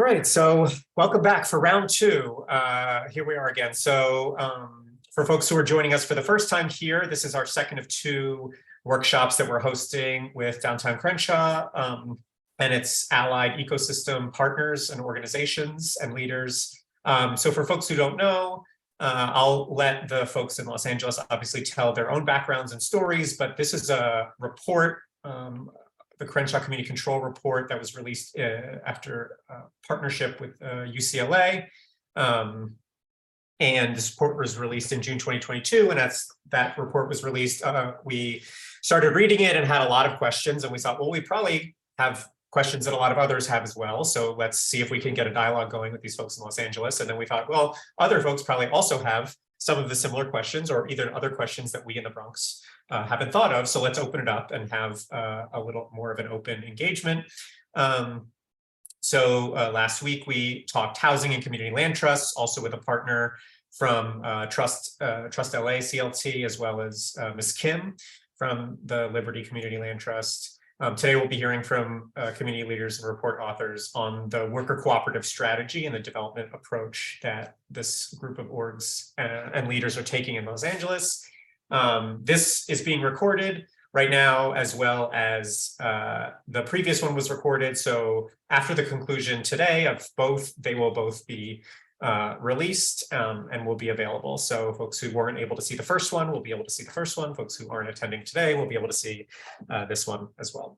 All right, so welcome back for round two. Here we are again. So for folks who are joining us for the first time here, this is our second of two workshops that we're hosting with Downtown Crenshaw, and its allied ecosystem partners and organizations and leaders. So for folks who don't know, I'll let the folks in Los Angeles obviously tell their own backgrounds and stories, but this is a report, the Crenshaw Community Control Report that was released after partnership with UCLA. And this report was released in June 2022. And as that report was released, we started reading it and had a lot of questions. And we thought, well, we probably have questions that a lot of others have as well. So let's see if we can get a dialogue going with these folks in Los Angeles. And then we thought, well, other folks probably also have some of the similar questions or either other questions that we in the Bronx haven't thought of. So let's open it up and have a little more of an open engagement. Last week we talked housing and community land trusts, also with a partner from Trust LA CLT, as well as Ms. Kim from the Liberty Community Land Trust. Today we'll be hearing from community leaders and report authors on the worker cooperative strategy and the development approach that this group of orgs and leaders are taking in Los Angeles. This is being recorded right now, as well as the previous one was recorded. So after the conclusion today of both, they will both be released and will be available. So folks who weren't able to see the first one will be able to see the first one. Folks who aren't attending today will be able to see this one as well.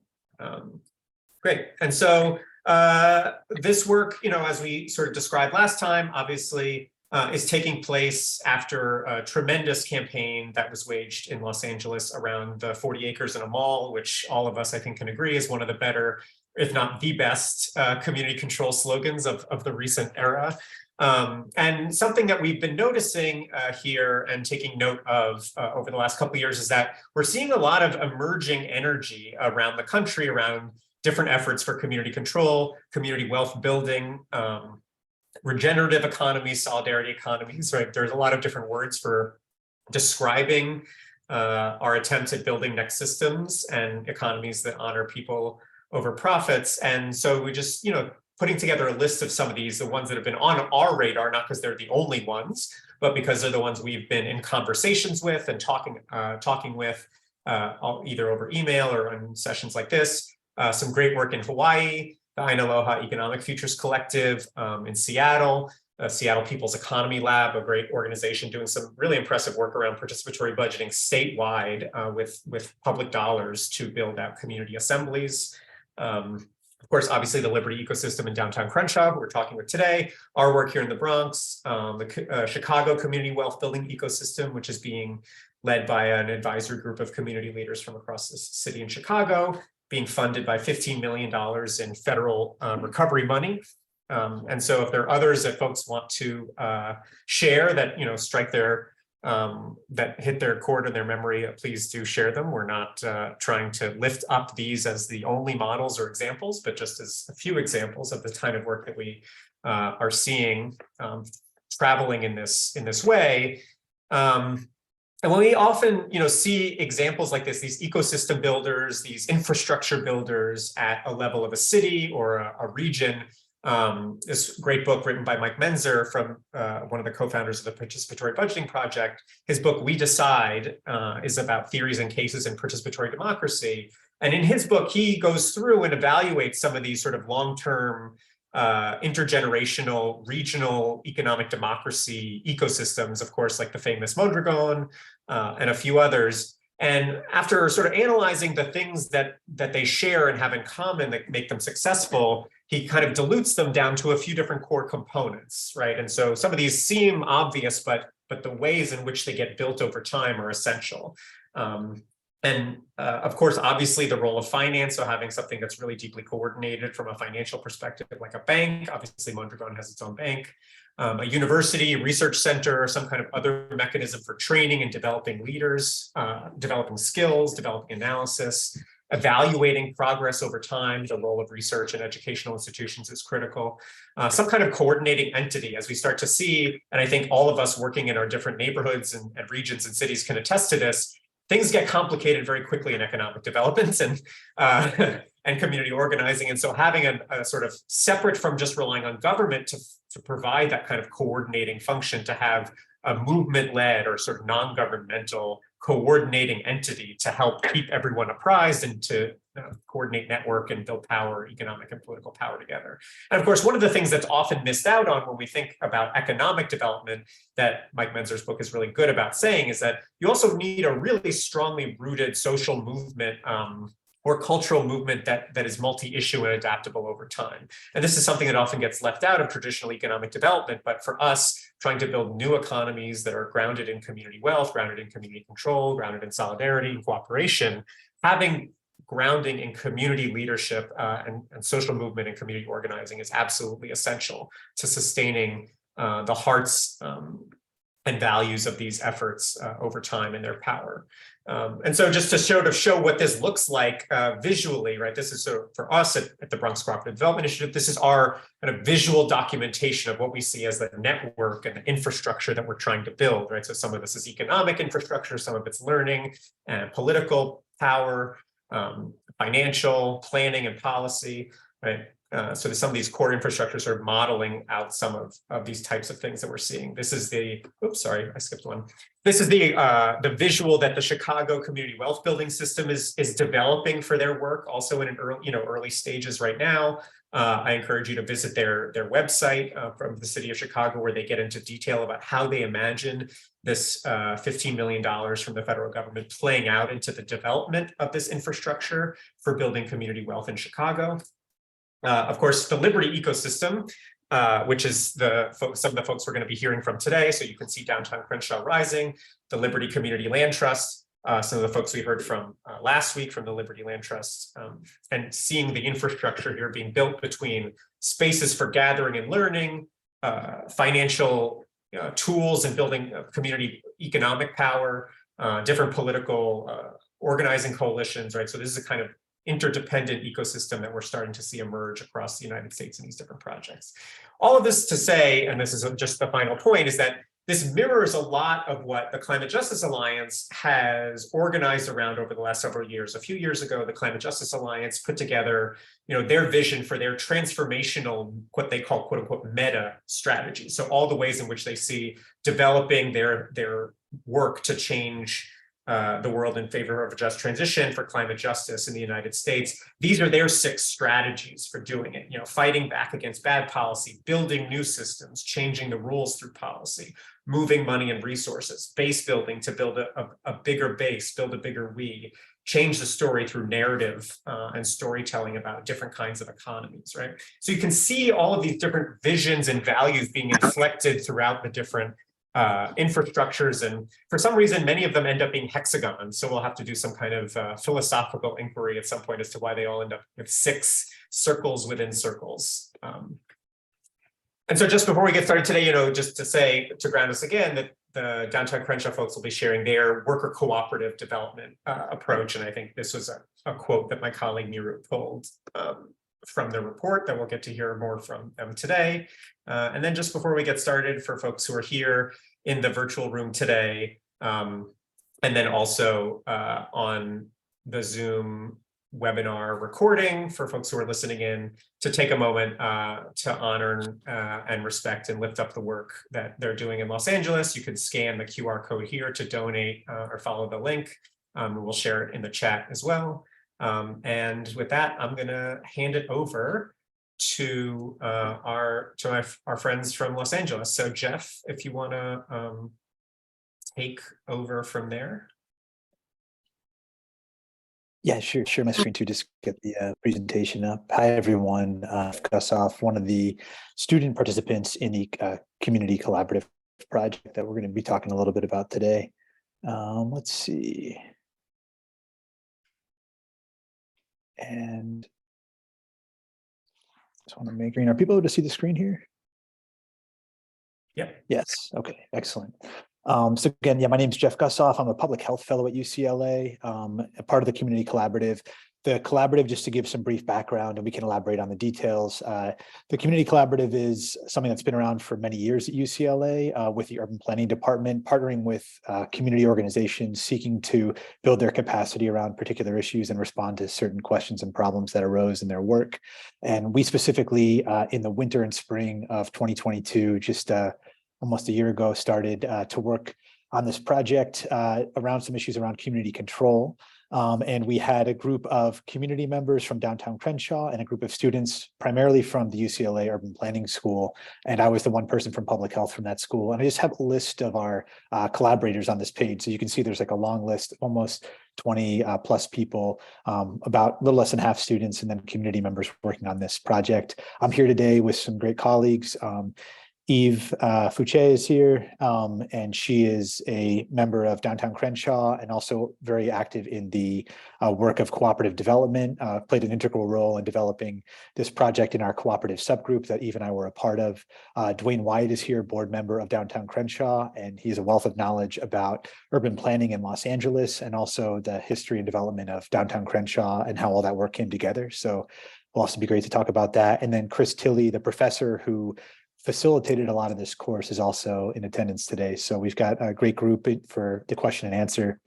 Great. And so this work, as we sort of described last time, obviously is taking place after a tremendous campaign that was waged in Los Angeles around the 40 acres in a mall, which all of us, I think, can agree is one of the better, if not the best, community control slogans of the recent era. And something that we've been noticing here and taking note of over the last couple of years is that we're seeing a lot of emerging energy around the country, around different efforts for community control, community wealth building, regenerative economies, solidarity economies, right? There's a lot of different words for describing our attempts at building next systems and economies that honor people over profits. And so we just, putting together a list of some of these, the ones that have been on our radar, not because they're the only ones, but because they're the ones we've been in conversations with and talking with either over email or in sessions like this. Some great work in Hawaii, the Ainaloha Economic Futures Collective in Seattle, Seattle People's Economy Lab, a great organization doing some really impressive work around participatory budgeting statewide with public dollars to build out community assemblies. Of course, obviously the Liberty ecosystem in downtown Crenshaw, who we're talking with today, our work here in the Bronx, the Chicago community wealth building ecosystem, which is being led by an advisory group of community leaders from across the city in Chicago, being funded by $15 million in federal recovery money. And so if there are others that folks want to share that, strike their, that hit their chord in their memory, please do share them. We're not trying to lift up these as the only models or examples, but just as a few examples of the kind of work that we are seeing traveling in this way. And when we often, see examples like this, these ecosystem builders, these infrastructure builders at a level of a city or a region, this great book written by Mike Menzer from one of the co-founders of the Participatory Budgeting Project, his book, We Decide, is about theories and cases in participatory democracy. And in his book, he goes through and evaluates some of these sort of long-term intergenerational, regional economic democracy ecosystems, of course, like the famous Mondragon and a few others. And after sort of analyzing the things that they share and have in common that make them successful, he kind of dilutes them down to a few different core components, right? And so some of these seem obvious, but the ways in which they get built over time are essential. Of course, obviously, the role of finance, so having something that's really deeply coordinated from a financial perspective, like a bank. Obviously, Mondragon has its own bank, a university, research center, or some kind of other mechanism for training and developing leaders, developing skills, developing analysis, evaluating progress over time. The role of research and educational institutions is critical. Some kind of coordinating entity, as we start to see, and I think all of us working in our different neighborhoods and regions and cities can attest to this, things get complicated very quickly in economic developments, and and community organizing. And so having a sort of separate from just relying on government to provide that kind of coordinating function, to have a movement-led or sort of non-governmental coordinating entity to help keep everyone apprised and to coordinate network and build power, economic and political power together. And of course, one of the things that's often missed out on when we think about economic development that Mike Menzer's book is really good about saying is that you also need a really strongly rooted social movement or cultural movement that is multi-issue and adaptable over time. And this is something that often gets left out of traditional economic development, but for us, trying to build new economies that are grounded in community wealth, grounded in community control, grounded in solidarity and cooperation, having grounding in community leadership and social movement and community organizing is absolutely essential to sustaining the hearts and values of these efforts over time and their power. And so just to show what this looks like visually, right? This is for us at the Bronx Cooperative Development Initiative, this is our kind of visual documentation of what we see as the network and the infrastructure that we're trying to build, right? So some of this is economic infrastructure, some of it's learning and political power, financial planning and policy, right? So some of these core infrastructures are modeling out some of these types of things that we're seeing. This is the, oops, sorry, I skipped one. This is the visual that the Chicago Community Wealth Building System is developing for their work, also in an early stages right now. I encourage you to visit their website from the city of Chicago, where they get into detail about how they imagine this $15 million from the federal government playing out into the development of this infrastructure for building community wealth in Chicago. Of course, the Liberty ecosystem, which is some of the folks we're going to be hearing from today. So you can see downtown Crenshaw rising, the Liberty Community Land Trust, some of the folks we heard from last week from the Liberty Land Trust, and seeing the infrastructure here being built between spaces for gathering and learning, financial tools and building community economic power, different political organizing coalitions, right? So this is a kind of interdependent ecosystem that we're starting to see emerge across the United States in these different projects. All of this to say, and this is just the final point, is that this mirrors a lot of what the Climate Justice Alliance has organized around over the last several years. A few years ago, the Climate Justice Alliance put together, their vision for their transformational, what they call quote unquote meta strategy. So all the ways in which they see developing their work to change the world in favor of a just transition for climate justice in the United States. These are their 6 strategies for doing it. Fighting back against bad policy, building new systems, changing the rules through policy, moving money and resources, base building to build a bigger base, build a bigger we, change the story through narrative and storytelling about different kinds of economies, right? So you can see all of these different visions and values being inflected throughout the different infrastructures, and for some reason many of them end up being hexagons, so we'll have to do some kind of philosophical inquiry at some point as to why they all end up with 6 circles within circles. And so just before we get started today, just to ground us again, that the downtown Crenshaw folks will be sharing their worker cooperative development approach, and I think this was a quote that my colleague Miru pulled from the report that we'll get to hear more from them today. And then just before we get started, for folks who are here in the virtual room today, and then also on the Zoom webinar recording for folks who are listening in, to take a moment to honor and respect and lift up the work that they're doing in Los Angeles. You can scan the QR code here to donate or follow the link. We'll share it in the chat as well. And with that, I'm going to hand it over to our friends from Los Angeles. So Jeff, if you want to take over from there. Yeah, sure. Share my screen to just get the presentation up. Hi, everyone. Gus off, one of the student participants in the community collaborative project that we're going to be talking a little bit about today. Let's see. And just want to make green. Are people able to see the screen here? Yep. Yes. Okay. Excellent. So again, yeah, my name is Jeff Gussoff. I'm a public health fellow at UCLA, a part of the community collaborative. The collaborative, just to give some brief background, and we can elaborate on the details. The community collaborative is something that's been around for many years at UCLA with the urban planning department, partnering with community organizations seeking to build their capacity around particular issues and respond to certain questions and problems that arose in their work. And we specifically, in the winter and spring of 2022, just almost a year ago, started to work on this project around some issues around community control. And we had a group of community members from downtown Crenshaw and a group of students primarily from the UCLA Urban Planning School. And I was the one person from public health from that school. And I just have a list of our collaborators on this page. So you can see there's like a long list, almost 20 plus people, about a little less than half students and then community members working on this project. I'm here today with some great colleagues. Eve Fouché is here, and she is a member of Downtown Crenshaw and also very active in the work of cooperative development, played an integral role in developing this project in our cooperative subgroup that Eve and I were a part of. Dwayne White is here, board member of Downtown Crenshaw, and he's a wealth of knowledge about urban planning in Los Angeles and also the history and development of Downtown Crenshaw and how all that work came together. So it'll also be great to talk about that. And then Chris Tilley, the professor who facilitated a lot of this course, is also in attendance today. So we've got a great group for the question and answer.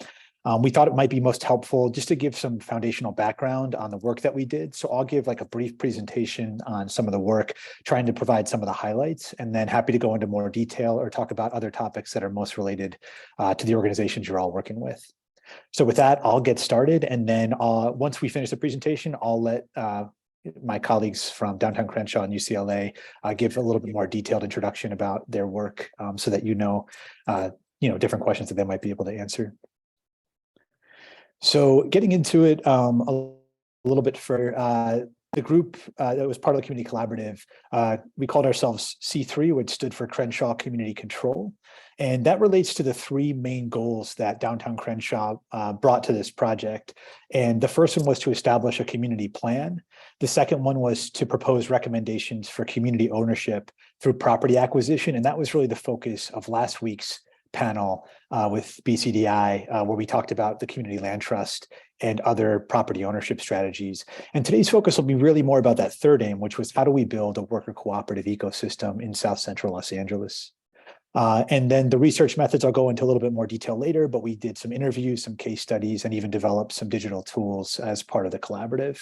We thought it might be most helpful just to give some foundational background on the work that we did. So I'll give like a brief presentation on some of the work, trying to provide some of the highlights, and then happy to go into more detail or talk about other topics that are most related to the organizations you're all working with. So with that, I'll get started. And then once we finish the presentation, I'll let my colleagues from Downtown Crenshaw and UCLA give a little bit more detailed introduction about their work, so that you know different questions that they might be able to answer. So getting into it a little bit further, the group that was part of the community collaborative, we called ourselves C3, which stood for Crenshaw Community Control. And that relates to the three main goals that Downtown Crenshaw brought to this project. And the first one was to establish a community plan. The second one was to propose recommendations for community ownership through property acquisition. And that was really the focus of last week's panel with BCDI, where we talked about the community land trust and other property ownership strategies. And today's focus will be really more about that third aim, which was how do we build a worker cooperative ecosystem in South Central Los Angeles? And then the research methods I'll go into a little bit more detail later, but we did some interviews, some case studies, and even developed some digital tools as part of the collaborative.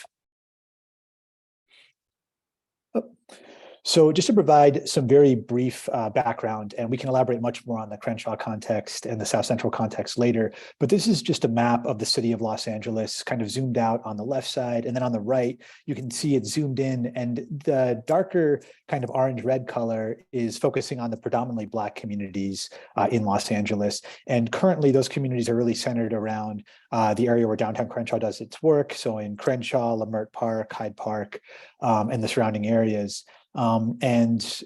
So just to provide some very brief background, and we can elaborate much more on the Crenshaw context and the South Central context later, but this is just a map of the city of Los Angeles, kind of zoomed out on the left side, and then on the right, you can see it zoomed in, and the darker kind of orange-red color is focusing on the predominantly Black communities in Los Angeles. And currently, those communities are really centered around the area where Downtown Crenshaw does its work, so in Crenshaw, Leimert Park, Hyde Park, and the surrounding areas. And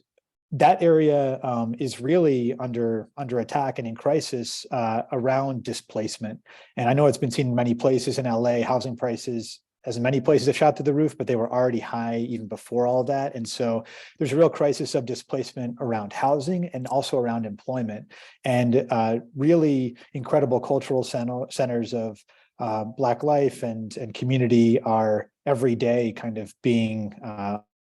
that area is really under attack and in crisis around displacement. And I know it's been seen in many places in LA. Housing prices, as in many places, have shot through the roof, but they were already high even before all that. And so there's a real crisis of displacement around housing and also around employment, and really incredible cultural centers of Black life and community are every day kind of being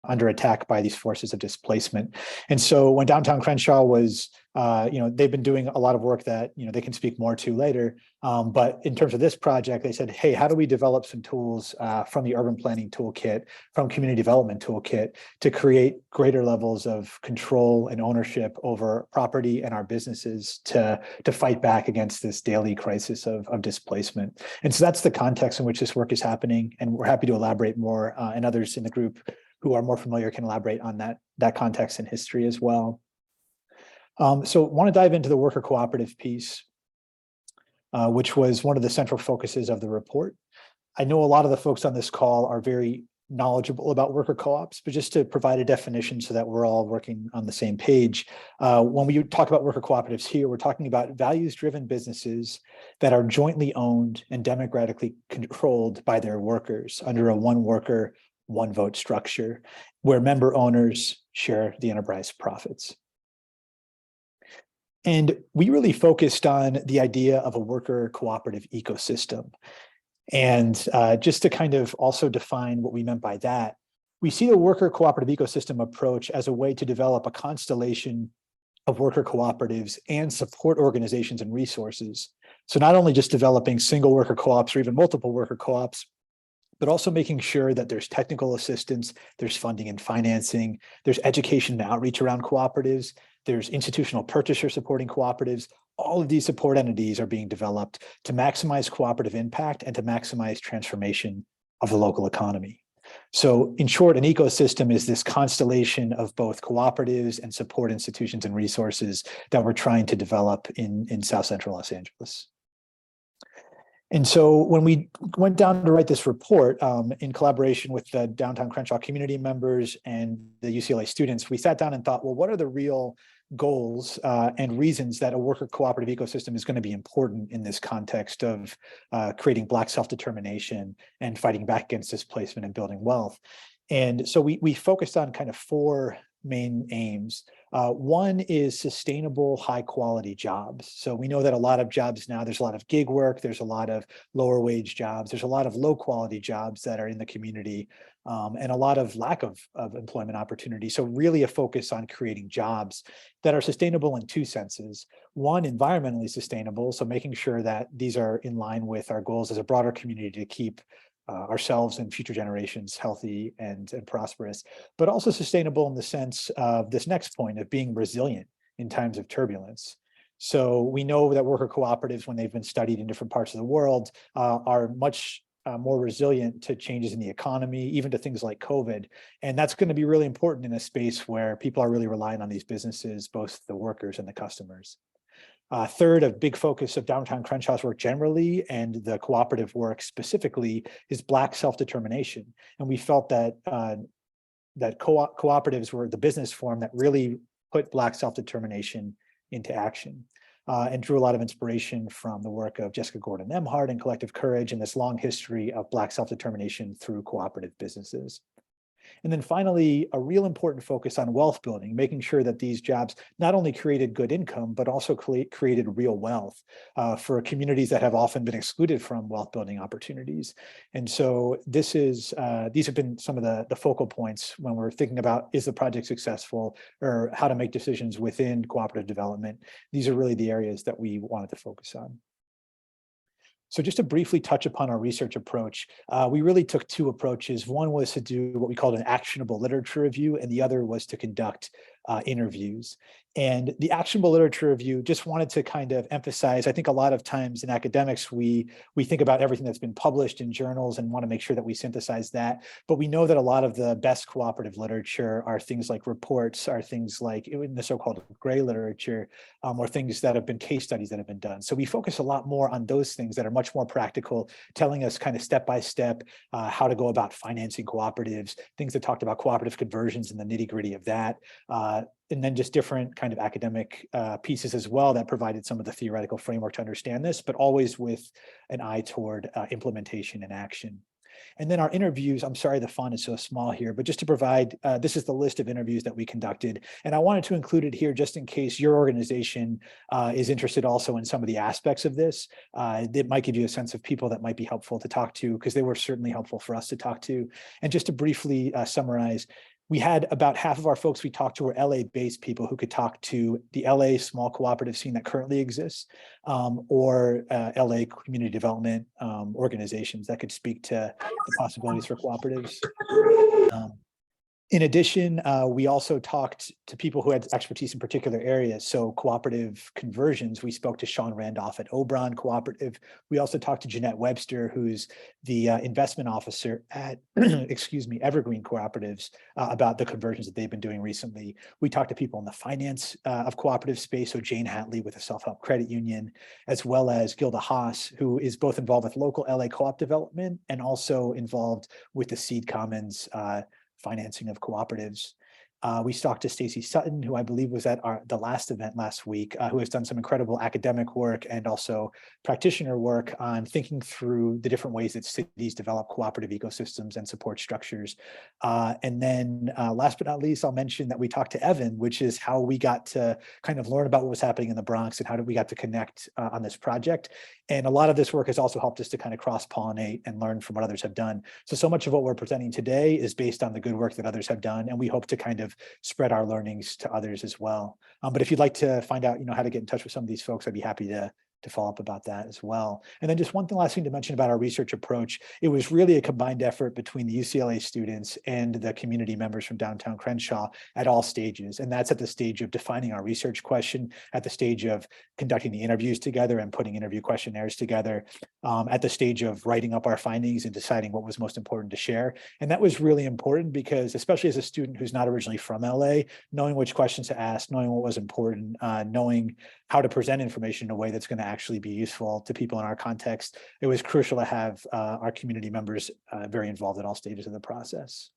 under attack by these forces of displacement. And so when Downtown Crenshaw was, they've been doing a lot of work that, they can speak more to later. But in terms of this project, they said, hey, how do we develop some tools from the urban planning toolkit, from community development toolkit to create greater levels of control and ownership over property and our businesses to fight back against this daily crisis of displacement. And so that's the context in which this work is happening. And we're happy to elaborate more, and others in the group who are more familiar can elaborate on that context and history as well. So want to dive into the worker cooperative piece, which was one of the central focuses of the report. I know a lot of the folks on this call are very knowledgeable about worker co-ops, but just to provide a definition so that we're all working on the same page. When we talk about worker cooperatives here, we're talking about values-driven businesses that are jointly owned and democratically controlled by their workers under a one worker, one vote structure, where member owners share the enterprise profits. And we really focused on the idea of a worker cooperative ecosystem. And just to kind of also define what we meant by that, we see the worker cooperative ecosystem approach as a way to develop a constellation of worker cooperatives and support organizations and resources. So not only just developing single worker co-ops or even multiple worker co-ops, but also making sure that there's technical assistance, there's funding and financing, there's education and outreach around cooperatives, there's institutional purchaser supporting cooperatives. All of these support entities are being developed to maximize cooperative impact and to maximize transformation of the local economy. So in short, an ecosystem is this constellation of both cooperatives and support institutions and resources that we're trying to develop in South Central Los Angeles. And so when we went down to write this report in collaboration with the downtown Crenshaw community members and the UCLA students, we sat down and thought, well, what are the real goals and reasons that a worker cooperative ecosystem is going to be important in this context of creating Black self-determination and fighting back against displacement and building wealth? And so we focused on kind of four main aims. One is sustainable, high quality jobs. So we know that a lot of jobs now, there's a lot of gig work, there's a lot of lower wage jobs, there's a lot of low quality jobs that are in the community, and a lot of lack of employment opportunity. So really a focus on creating jobs that are sustainable in two senses. One, environmentally sustainable, so making sure that these are in line with our goals as a broader community to keep ourselves and future generations healthy and prosperous, but also sustainable in the sense of this next point of being resilient in times of turbulence. So we know that worker cooperatives, when they've been studied in different parts of the world, are much more resilient to changes in the economy, even to things like COVID. And that's going to be really important in a space where people are really relying on these businesses, both the workers and the customers. Third, a big focus of downtown Crenshaw's work generally and the cooperative work specifically is Black self-determination. And we felt that cooperatives were the business form that really put Black self-determination into action, and drew a lot of inspiration from the work of Jessica Gordon Emhart and Collective Courage and this long history of Black self-determination through cooperative businesses. And then finally, a real important focus on wealth building, making sure that these jobs not only created good income, but also created real wealth for communities that have often been excluded from wealth building opportunities. And so this is, these have been some of the focal points when we're thinking about, is the project successful, or how to make decisions within cooperative development. These are really the areas that we wanted to focus on. So just to briefly touch upon our research approach, we really took two approaches. One was to do what we called an actionable literature review, and the other was to conduct interviews. And the actionable literature review, just wanted to kind of emphasize, I think a lot of times in academics, we think about everything that's been published in journals and want to make sure that we synthesize that. But we know that a lot of the best cooperative literature are things like reports, are things like in the so-called gray literature, or things that have been case studies that have been done. So we focus a lot more on those things that are much more practical, telling us kind of step-by-step how to go about financing cooperatives, things that talked about cooperative conversions and the nitty-gritty of that. And then just different kind of academic pieces as well that provided some of the theoretical framework to understand this, but always with an eye toward implementation and action. And then our interviews, I'm sorry the font is so small here, but just to provide, this is the list of interviews that we conducted. And I wanted to include it here just in case your organization is interested also in some of the aspects of this. It might give you a sense of people that might be helpful to talk to, because they were certainly helpful for us to talk to. And just to briefly summarize, we had about half of our folks we talked to were LA-based people who could talk to the LA small cooperative scene that currently exists, or LA community development organizations that could speak to the possibilities for cooperatives. In addition, we also talked to people who had expertise in particular areas. So cooperative conversions, we spoke to Sean Randolph at Obron Cooperative. We also talked to Jeanette Webster, who's the investment officer at, excuse me, Evergreen Cooperatives, about the conversions that they've been doing recently. We talked to people in the finance of cooperative space, so Jane Hatley with a self-help credit union, as well as Gilda Haas, who is both involved with local LA co-op development and also involved with the Seed Commons financing of cooperatives. We talked to Stacey Sutton, who I believe was at the last event last week, who has done some incredible academic work and also practitioner work on thinking through the different ways that cities develop cooperative ecosystems and support structures. And then last but not least, I'll mention that we talked to Evan, which is how we got to kind of learn about what was happening in the Bronx and how did we got to connect on this project. And a lot of this work has also helped us to kind of cross-pollinate and learn from what others have done. So much of what we're presenting today is based on the good work that others have done, and we hope to kind of spread our learnings to others as well. But if you'd like to find out, how to get in touch with some of these folks, I'd be happy to follow up about that as well. And then just one last thing to mention about our research approach. It was really a combined effort between the UCLA students and the community members from downtown Crenshaw at all stages. And that's at the stage of defining our research question, at the stage of conducting the interviews together and putting interview questionnaires together, at the stage of writing up our findings and deciding what was most important to share. And that was really important because, especially as a student who's not originally from LA, knowing which questions to ask, knowing what was important, knowing how to present information in a way that's going to actually be useful to people in our context, it was crucial to have our community members very involved at all stages of the process.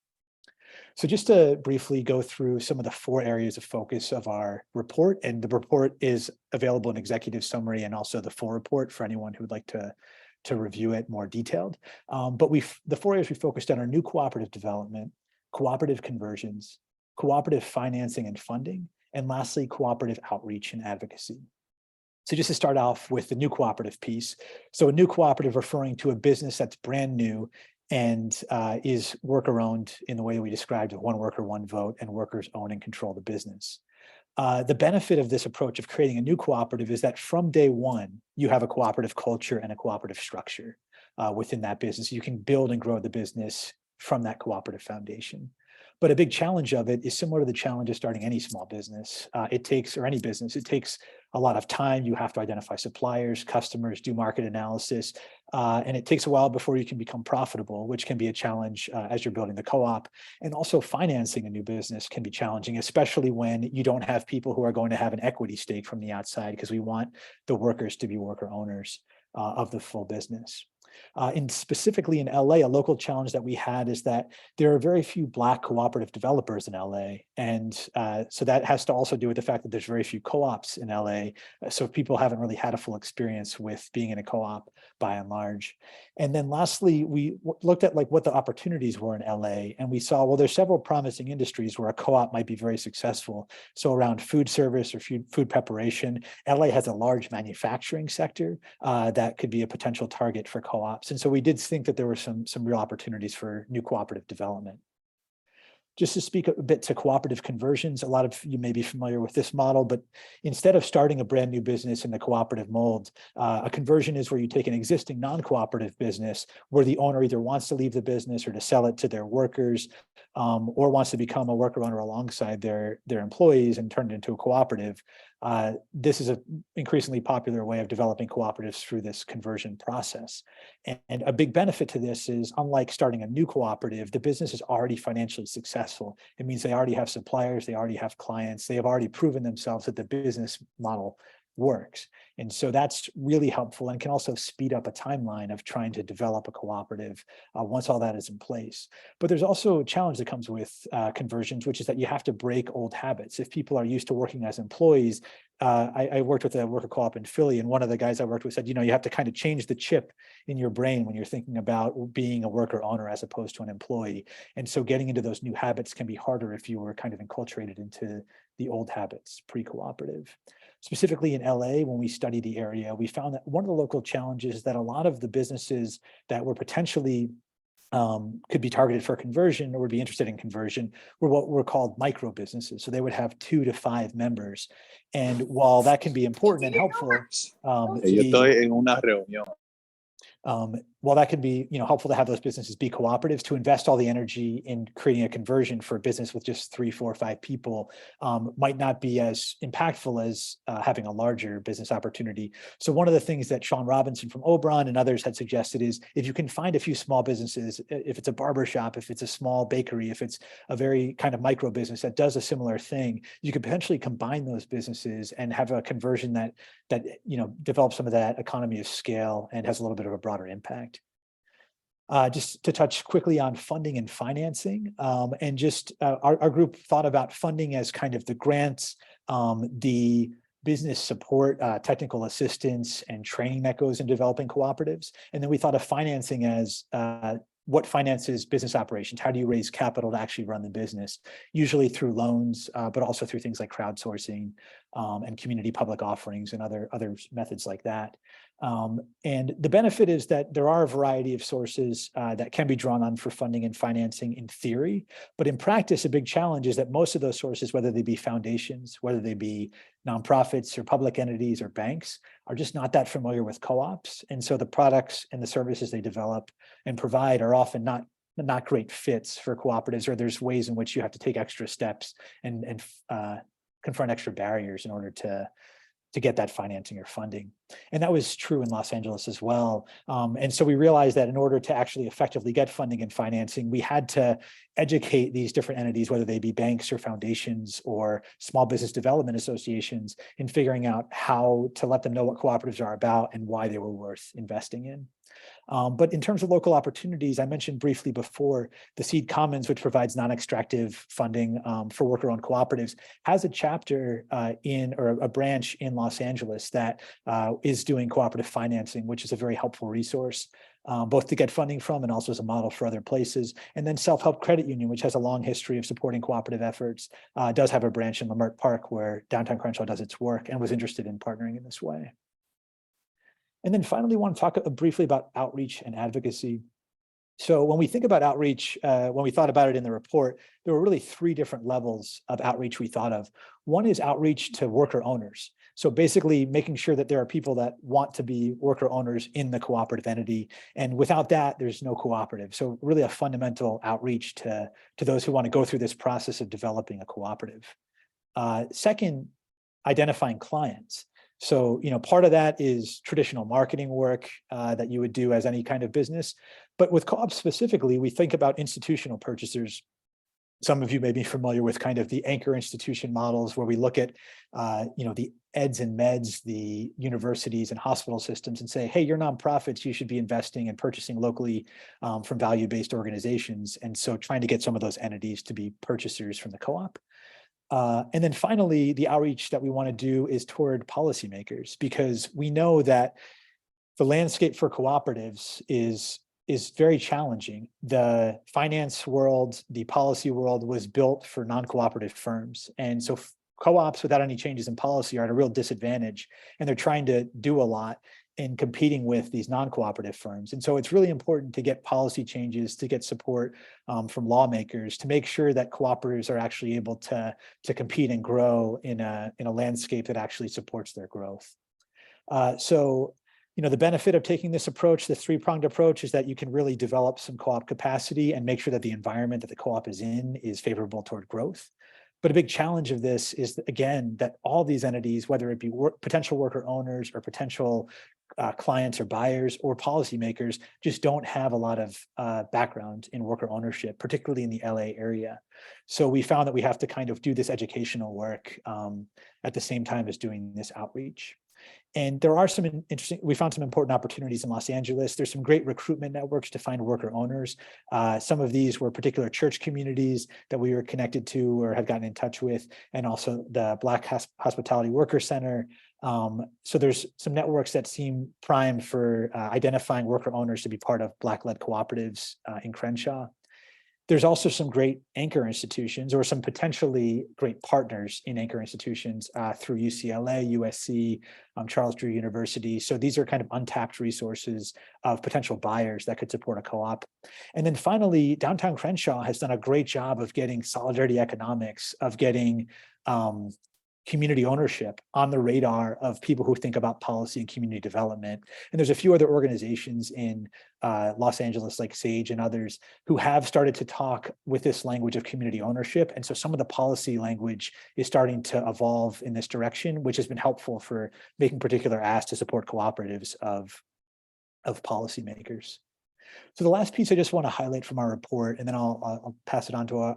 So just to briefly go through some of the 4 areas of focus of our report, and the report is available in executive summary and also the full report for anyone who would like to review it more detailed. But the 4 areas we focused on are new cooperative development, cooperative conversions, cooperative financing and funding, and lastly, cooperative outreach and advocacy. So just to start off with the new cooperative piece. So a new cooperative referring to a business that's brand new and is worker owned in the way we described it, one worker, one vote, and workers own and control the business. The benefit of this approach of creating a new cooperative is that from day one, you have a cooperative culture and a cooperative structure within that business. You can build and grow the business from that cooperative foundation. But a big challenge of it is similar to the challenge of starting any small business. It takes a lot of time. You have to identify suppliers, customers, do market analysis, and it takes a while before you can become profitable, which can be a challenge as you're building the co-op. And also financing a new business can be challenging, especially when you don't have people who are going to have an equity stake from the outside, because we want the workers to be worker owners of the full business. And specifically in LA, a local challenge that we had is that there are very few Black cooperative developers in LA. And so that has to also do with the fact that there's very few co-ops in LA. So people haven't really had a full experience with being in a co-op by and large. And then lastly, we looked at what the opportunities were in LA, and we saw, well, there's several promising industries where a co-op might be very successful. So around food service or food preparation, LA has a large manufacturing sector that could be a potential target for co-ops. And so we did think that there were some real opportunities for new cooperative development. Just to speak a bit to cooperative conversions, a lot of you may be familiar with this model, but instead of starting a brand new business in the cooperative mold, a conversion is where you take an existing non-cooperative business where the owner either wants to leave the business or to sell it to their workers, or wants to become a worker owner alongside their employees and turn it into a cooperative. This is an increasingly popular way of developing cooperatives through this conversion process. And a big benefit to this is, unlike starting a new cooperative, the business is already financially successful. It means they already have suppliers, they already have clients, they have already proven themselves that the business model works. And so that's really helpful and can also speed up a timeline of trying to develop a cooperative once all that is in place. But there's also a challenge that comes with conversions, which is that you have to break old habits. If people are used to working as employees, I worked with a worker co-op in Philly, and one of the guys I worked with said, you have to kind of change the chip in your brain when you're thinking about being a worker owner as opposed to an employee. And so getting into those new habits can be harder if you were kind of enculturated into the old habits pre-cooperative. Specifically in LA, when we studied the area, we found that one of the local challenges is that a lot of the businesses that were potentially could be targeted for conversion or would be interested in conversion were what were called micro businesses. So they would have 2 to 5 members. And while that can be important and helpful, while that can be helpful to have those businesses be cooperatives, to invest all the energy in creating a conversion for a business with just 3, 4, 5 people might not be as impactful as having a larger business opportunity. So one of the things that Sean Robinson from Obron and others had suggested is, if you can find a few small businesses, if it's a barber shop, if it's a small bakery, if it's a very kind of micro business that does a similar thing, you could potentially combine those businesses and have a conversion that develops some of that economy of scale and has a little bit of a broader impact. Just to touch quickly on funding and financing, and just our group thought about funding as kind of the grants, the business support, technical assistance, and training that goes in developing cooperatives. And then we thought of financing as what finances business operations? How do you raise capital to actually run the business? Usually through loans, but also through things like crowdsourcing and community public offerings and other methods like that. And the benefit is that there are a variety of sources that can be drawn on for funding and financing in theory, but in practice, a big challenge is that most of those sources, whether they be foundations, whether they be nonprofits or public entities or banks, are just not that familiar with co-ops. And so the products and the services they develop and provide are often not great fits for cooperatives, or there's ways in which you have to take extra steps and confront extra barriers in order to get that financing or funding. And that was true in Los Angeles as well. And so we realized that in order to actually effectively get funding and financing, we had to educate these different entities, whether they be banks or foundations or small business development associations, in figuring out how to let them know what cooperatives are about and why they were worth investing in. But in terms of local opportunities, I mentioned briefly before, the Seed Commons, which provides non-extractive funding for worker-owned cooperatives, has a chapter or a branch in Los Angeles that is doing cooperative financing, which is a very helpful resource, both to get funding from and also as a model for other places. And then Self-Help Credit Union, which has a long history of supporting cooperative efforts, does have a branch in Leimert Park where downtown Crenshaw does its work and was interested in partnering in this way. And then finally, I want to talk briefly about outreach and advocacy. So when we think about outreach, when we thought about it in the report, there were really three different levels of outreach we thought of. One is outreach to worker owners. So basically making sure that there are people that want to be worker owners in the cooperative entity. And without that, there's no cooperative. So really a fundamental outreach to those who want to go through this process of developing a cooperative. Second, identifying clients. So, part of that is traditional marketing work that you would do as any kind of business. But with co-ops specifically, we think about institutional purchasers. Some of you may be familiar with kind of the anchor institution models where we look at, the eds and meds, the universities and hospital systems and say, hey, you're nonprofits, you should be investing and purchasing locally from value-based organizations. And so trying to get some of those entities to be purchasers from the co-op. And then finally, the outreach that we want to do is toward policymakers, because we know that the landscape for cooperatives is very challenging. The finance world, the policy world was built for non-cooperative firms. And so co-ops without any changes in policy are at a real disadvantage, and they're trying to do a lot in competing with these non-cooperative firms. And so it's really important to get policy changes, to get support from lawmakers, to make sure that cooperatives are actually able to compete and grow in a landscape that actually supports their growth. So the benefit of taking this approach, the three-pronged approach, is that you can really develop some co-op capacity and make sure that the environment that the co-op is in is favorable toward growth. But a big challenge of this is, again, that all these entities, whether it be potential worker owners or potential clients or buyers or policymakers, just don't have a lot of background in worker ownership, particularly in the LA area. So we found that we have to kind of do this educational work at the same time as doing this outreach. And there are some we found some important opportunities in Los Angeles. There's some great recruitment networks to find worker owners. Some of these were particular church communities that we were connected to or had gotten in touch with, and also the Black Hospitality Worker Center. So there's some networks that seem primed for identifying worker owners to be part of Black-led cooperatives in Crenshaw. There's also some great anchor institutions, or some potentially great partners in anchor institutions through UCLA, USC, Charles Drew University. So these are kind of untapped resources of potential buyers that could support a co-op. And then finally, downtown Crenshaw has done a great job of getting solidarity economics, of getting community ownership on the radar of people who think about policy and community development. And there's a few other organizations in Los Angeles, like SAGE and others, who have started to talk with this language of community ownership. And so some of the policy language is starting to evolve in this direction, which has been helpful for making particular asks to support cooperatives of policymakers. So the last piece I just want to highlight from our report, and then I'll pass it on to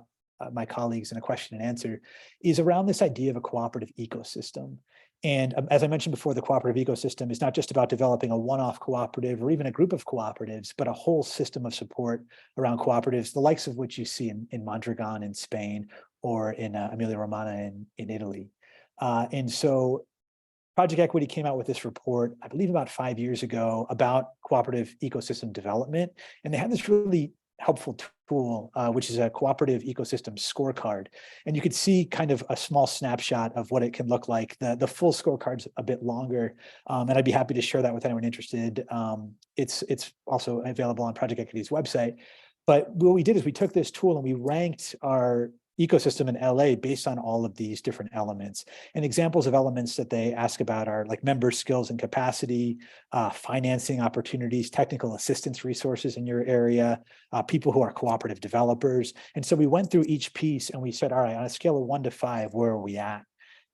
my colleagues in a question and answer, is around this idea of a cooperative ecosystem. And as I mentioned before, the cooperative ecosystem is not just about developing a one-off cooperative or even a group of cooperatives, but a whole system of support around cooperatives, the likes of which you see in Mondragon in Spain or in Emilia-Romagna in Italy. And so Project Equity came out with this report, I believe about 5 years ago, about cooperative ecosystem development. And they had this really helpful tool, which is a cooperative ecosystem scorecard. And you could see kind of a small snapshot of what it can look like. The full scorecard's a bit longer, and I'd be happy to share that with anyone interested. It's also available on Project Equity's website. But what we did is we took this tool and we ranked our ecosystem in LA based on all of these different elements. And examples of elements that they ask about are like member skills and capacity, financing opportunities, technical assistance resources in your area, people who are cooperative developers. And so we went through each piece and we said, all right, on a scale of 1 to 5, where are we at?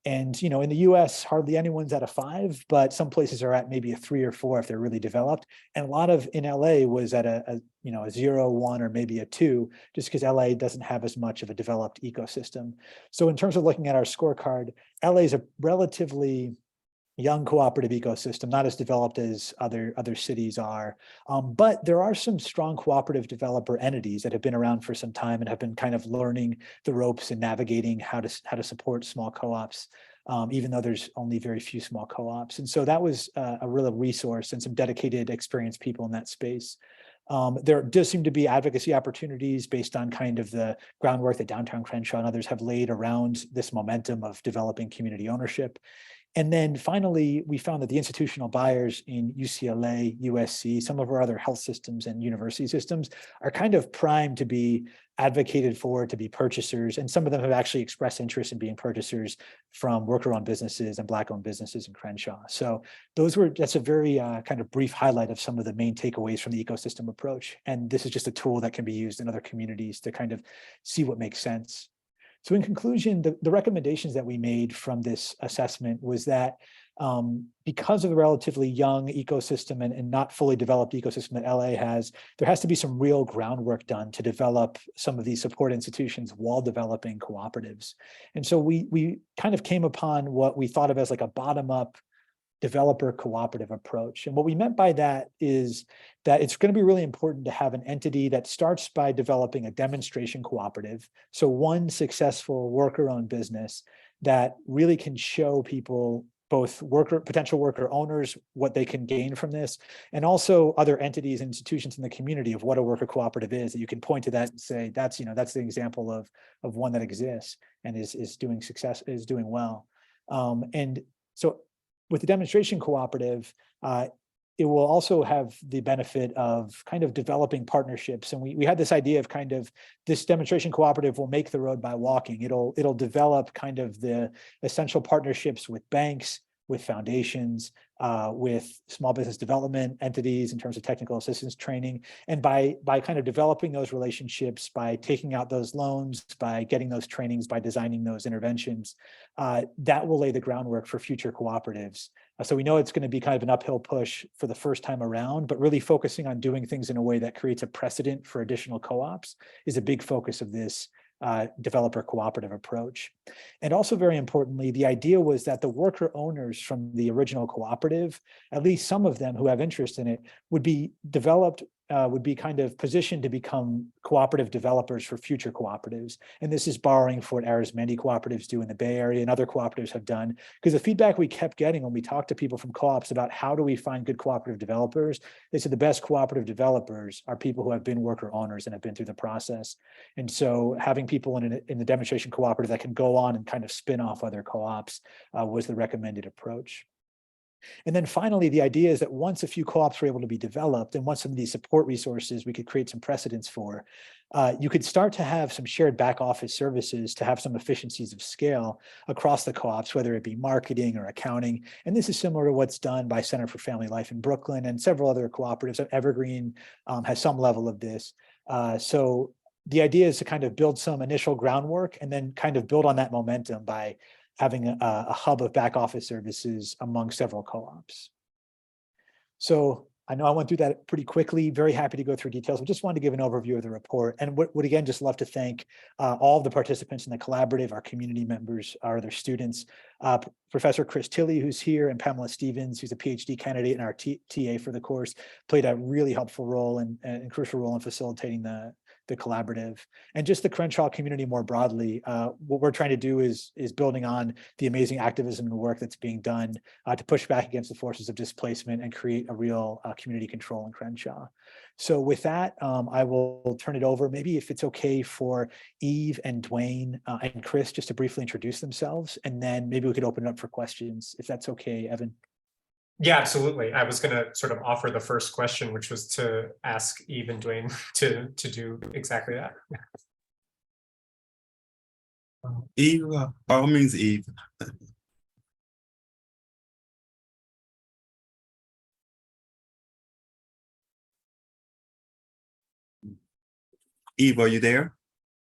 And, you know, in the US, hardly anyone's at a 5, but some places are at maybe a 3 or 4 if they're really developed. And a lot of in LA was at a 0, 1, or maybe a 2, just because LA doesn't have as much of a developed ecosystem. So in terms of looking at our scorecard, LA is a relatively young cooperative ecosystem, not as developed as other cities are. But there are some strong cooperative developer entities that have been around for some time and have been kind of learning the ropes and navigating how to support small co-ops, even though there's only very few small co-ops. And so that was a real resource and some dedicated, experienced people in that space. There does seem to be advocacy opportunities based on kind of the groundwork that Downtown Crenshaw and others have laid around this momentum of developing community ownership. And then finally, we found that the institutional buyers in UCLA, USC, some of our other health systems and university systems are kind of primed to be advocated for, to be purchasers. And some of them have actually expressed interest in being purchasers from worker-owned businesses and Black-owned businesses in Crenshaw. So that's a very kind of brief highlight of some of the main takeaways from the ecosystem approach. And this is just a tool that can be used in other communities to kind of see what makes sense. So in conclusion, the recommendations that we made from this assessment was that because of the relatively young ecosystem and not fully developed ecosystem that LA has, there has to be some real groundwork done to develop some of these support institutions while developing cooperatives. And so we kind of came upon what we thought of as like a bottom-up developer cooperative approach. And what we meant by that is that it's going to be really important to have an entity that starts by developing a demonstration cooperative. So one successful worker-owned business that really can show people, both potential worker owners, what they can gain from this, and also other entities and institutions in the community of what a worker cooperative is, that you can point to that and say, that's the example of one that exists and is doing well. And so with the demonstration cooperative, it will also have the benefit of kind of developing partnerships. And we had this idea of kind of this demonstration cooperative will make the road by walking. It'll develop kind of the essential partnerships with banks, with foundations, with small business development entities in terms of technical assistance training. And by kind of developing those relationships, by taking out those loans, by getting those trainings, by designing those interventions, that will lay the groundwork for future cooperatives. So we know it's going to be kind of an uphill push for the first time around, but really focusing on doing things in a way that creates a precedent for additional co-ops is a big focus of this developer cooperative approach. And also very importantly, the idea was that the worker owners from the original cooperative, at least some of them who have interest in it, would be kind of positioned to become cooperative developers for future cooperatives. And this is borrowing from what Arizmendi cooperatives do in the Bay Area and other cooperatives have done. Because the feedback we kept getting when we talked to people from co-ops about how do we find good cooperative developers, they said the best cooperative developers are people who have been worker owners and have been through the process. And so having people in the demonstration cooperative that can go on and kind of spin off other co-ops was the recommended approach. And then finally, the idea is that once a few co-ops were able to be developed and once some of these support resources we could create some precedents for, you could start to have some shared back office services to have some efficiencies of scale across the co-ops, whether it be marketing or accounting. And this is similar to what's done by Center for Family Life in Brooklyn and several other cooperatives. Evergreen has some level of this. So the idea is to kind of build some initial groundwork and then kind of build on that momentum by having a hub of back office services among several co-ops. So I know I went through that pretty quickly, very happy to go through details. We just wanted to give an overview of the report and would again just love to thank all of the participants in the collaborative, our community members, our other students, Professor Chris Tilley, who's here, and Pamela Stevens, who's a PhD candidate and our TA for the course, played a really helpful role and crucial role in facilitating the collaborative, and just the Crenshaw community more broadly. What we're trying to do is building on the amazing activism and work that's being done to push back against the forces of displacement and create a real community control in Crenshaw. So with that, I will turn it over, maybe if it's okay for Eve and Dwayne and Chris just to briefly introduce themselves, and then maybe we could open it up for questions, if that's okay, Evan. Yeah, absolutely. I was going to sort of offer the first question, which was to ask Eve and Dwayne to do exactly that. Eve, by all means, Eve. Eve, are you there?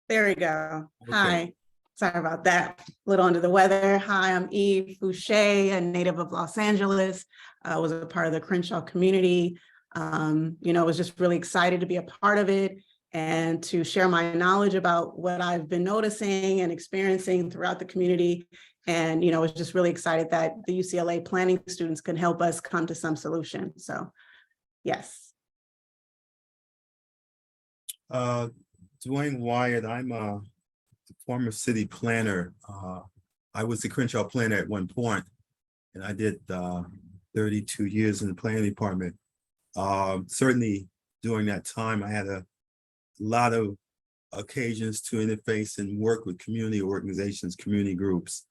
There we go. Okay. Hi. Sorry about that. A little under the weather. Hi, I'm Eve Fouché, a native of Los Angeles. I was a part of the Crenshaw community. Was just really excited to be a part of it and to share my knowledge about what I've been noticing and experiencing throughout the community. And, was just really excited that the UCLA planning students can help us come to some solution. So, yes. Dwayne Wyatt, I'm a former city planner. I was the Crenshaw planner at one point, and I did 32 years in the planning department. Certainly during that time, I had a lot of occasions to interface and work with community organizations, community groups.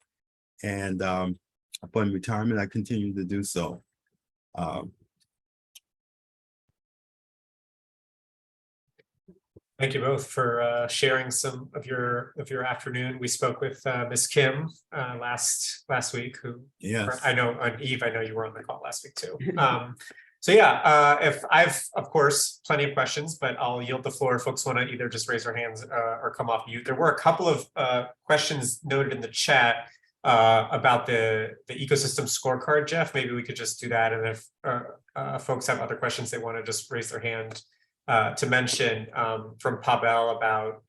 And upon retirement, I continued to do so. Thank you both for sharing some of your afternoon. We spoke with Ms. Kim last week, who Yes. I know, on Eve, I know you were on the call last week too. So yeah, if I've, of course, plenty of questions, but I'll yield the floor if folks want to either just raise their hands or come off mute. There were a couple of questions noted in the chat about the ecosystem scorecard, Jeff. Maybe we could just do that. And if folks have other questions they want to just raise their hand to mention from Pavel about,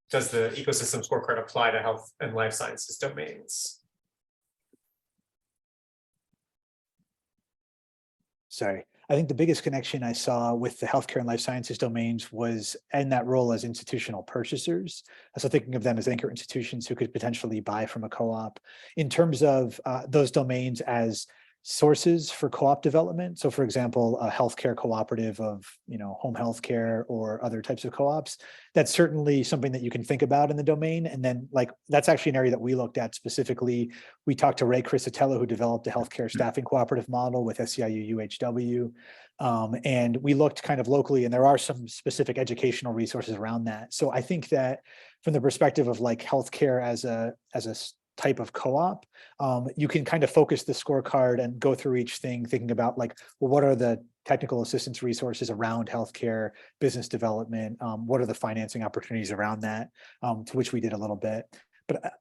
does the ecosystem scorecard apply to health and life sciences domains? Sorry. I think the biggest connection I saw with the healthcare and life sciences domains was in that role as institutional purchasers. So thinking of them as anchor institutions who could potentially buy from a co-op. In terms of those domains as sources for co-op development. So for example, a healthcare cooperative of, home healthcare or other types of co-ops, that's certainly something that you can think about in the domain. And then that's actually an area that we looked at specifically. We talked to Ray Crisatello, who developed a healthcare staffing cooperative model with SEIU UHW. And we looked kind of locally, and there are some specific educational resources around that. So I think that from the perspective of healthcare as a type of co-op, you can kind of focus the scorecard and go through each thing, thinking about what are the technical assistance resources around healthcare, business development, what are the financing opportunities around that, to which we did a little bit. But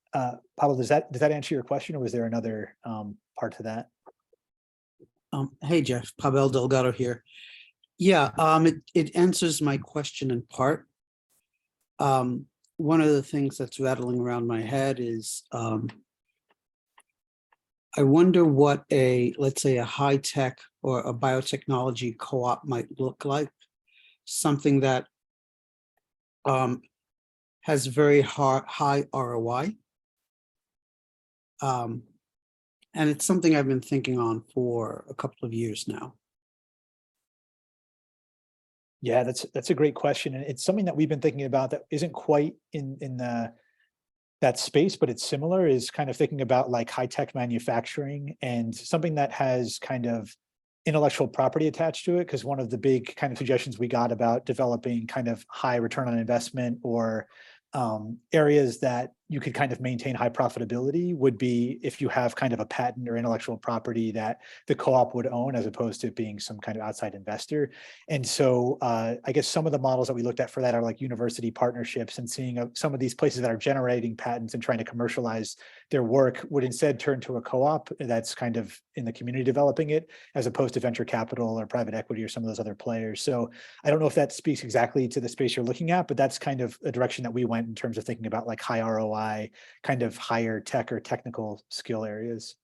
Pablo, does that answer your question, or was there another part to that? Hey, Jeff, Pavel Delgado here. Yeah, it answers my question in part. One of the things that's rattling around my head is I wonder what let's say a high tech or a biotechnology co-op might look like. Something that has very high ROI. And it's something I've been thinking on for a couple of years now. Yeah, that's a great question. And it's something that we've been thinking about that isn't quite in that space, but it's similar, is kind of thinking about high-tech manufacturing and something that has kind of intellectual property attached to it. Because one of the big kind of suggestions we got about developing kind of high return on investment or areas that you could kind of maintain high profitability would be if you have kind of a patent or intellectual property that the co-op would own, as opposed to being some kind of outside investor. And so I guess some of the models that we looked at for that are like university partnerships, and seeing some of these places that are generating patents and trying to commercialize their work would instead turn to a co-op that's kind of in the community developing it, as opposed to venture capital or private equity or some of those other players. So I don't know if that speaks exactly to the space you're looking at, but that's kind of a direction that we went in terms of thinking about like high ROI, kind of higher tech or technical skill areas.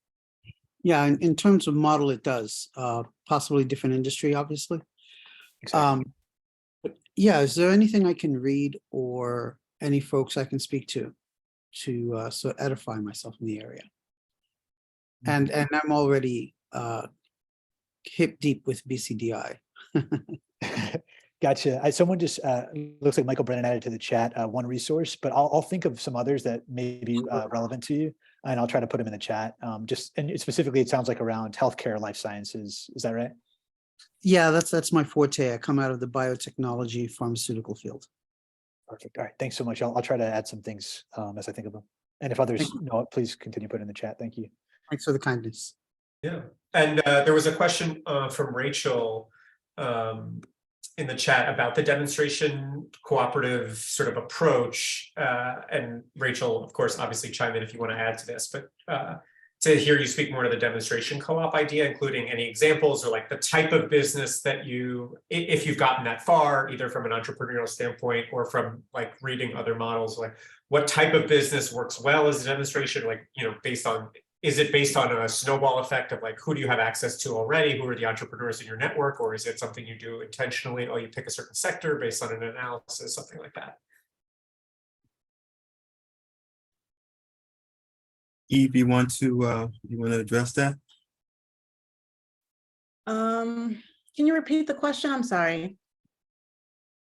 Yeah, in terms of model, it does, possibly different industry, obviously. Exactly. But yeah, is there anything I can read or any folks I can speak to sort of edify myself in the area? And I'm already hip deep with BCDI. Gotcha. Someone just looks like Michael Brennan added to the chat one resource, but I'll think of some others that may be relevant to you, and I'll try to put them in the chat. And specifically, it sounds like around healthcare, life sciences. Is that right? Yeah, that's my forte. I come out of the biotechnology pharmaceutical field. Perfect. All right. Thanks so much. I'll try to add some things as I think of them. And if others Thank you. know it, please continue putting in the chat. Thank you. Thanks for the kindness. Yeah, and there was a question from Rachel in the chat about the demonstration cooperative sort of approach. And Rachel, of course, obviously chime in if you want to add to this, but to hear you speak more to the demonstration co-op idea, including any examples or like the type of business that you, if you've gotten that far, either from an entrepreneurial standpoint or from like reading other models, like what type of business works well as a demonstration, like, you know, based on, is it based on a snowball effect of like, who do you have access to already? Who are the entrepreneurs in your network? Or is it something you do intentionally? Oh, you pick a certain sector based on an analysis, something like that. Eve, you want to address that? Can you repeat the question? I'm sorry.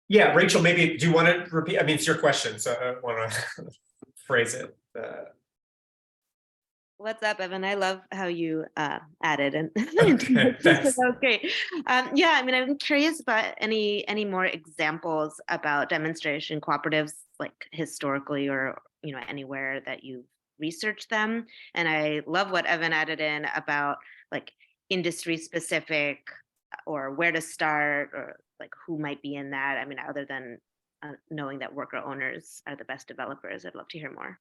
Yeah, Rachel, maybe, do you want to repeat? I mean, it's your question, so I want to phrase it. What's up, Evan? I love how you added and Okay, thanks. that was great. Yeah, I mean, I'm curious about any more examples about demonstration cooperatives, like historically or anywhere that you've researched them. And I love what Evan added in about like industry specific or where to start or like who might be in that. I mean, other than knowing that worker owners are the best developers, I'd love to hear more.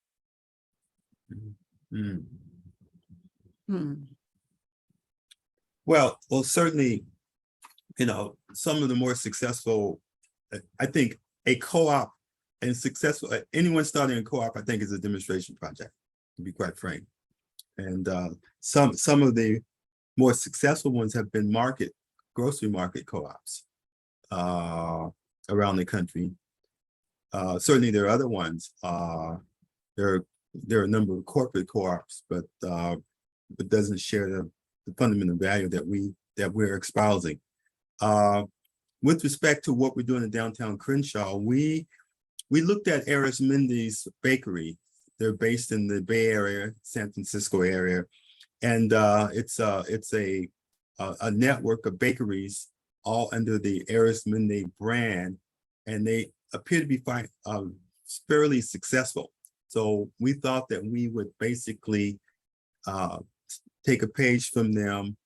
Mm. Hmm. Well, certainly, some of the more successful, I think a co-op and successful, anyone starting a co-op, I think is a demonstration project, to be quite frank. And some of the more successful ones have been grocery market co-ops around the country. Certainly there are other ones. There are a number of corporate co-ops, but doesn't share the fundamental value that we're espousing. With respect to what we're doing in downtown Crenshaw, we looked at Arismendi's Bakery. They're based in the Bay Area, San Francisco area, and it's a network of bakeries all under the Arismendi brand, and they appear to be fairly successful. So we thought that we would basically take a page from them,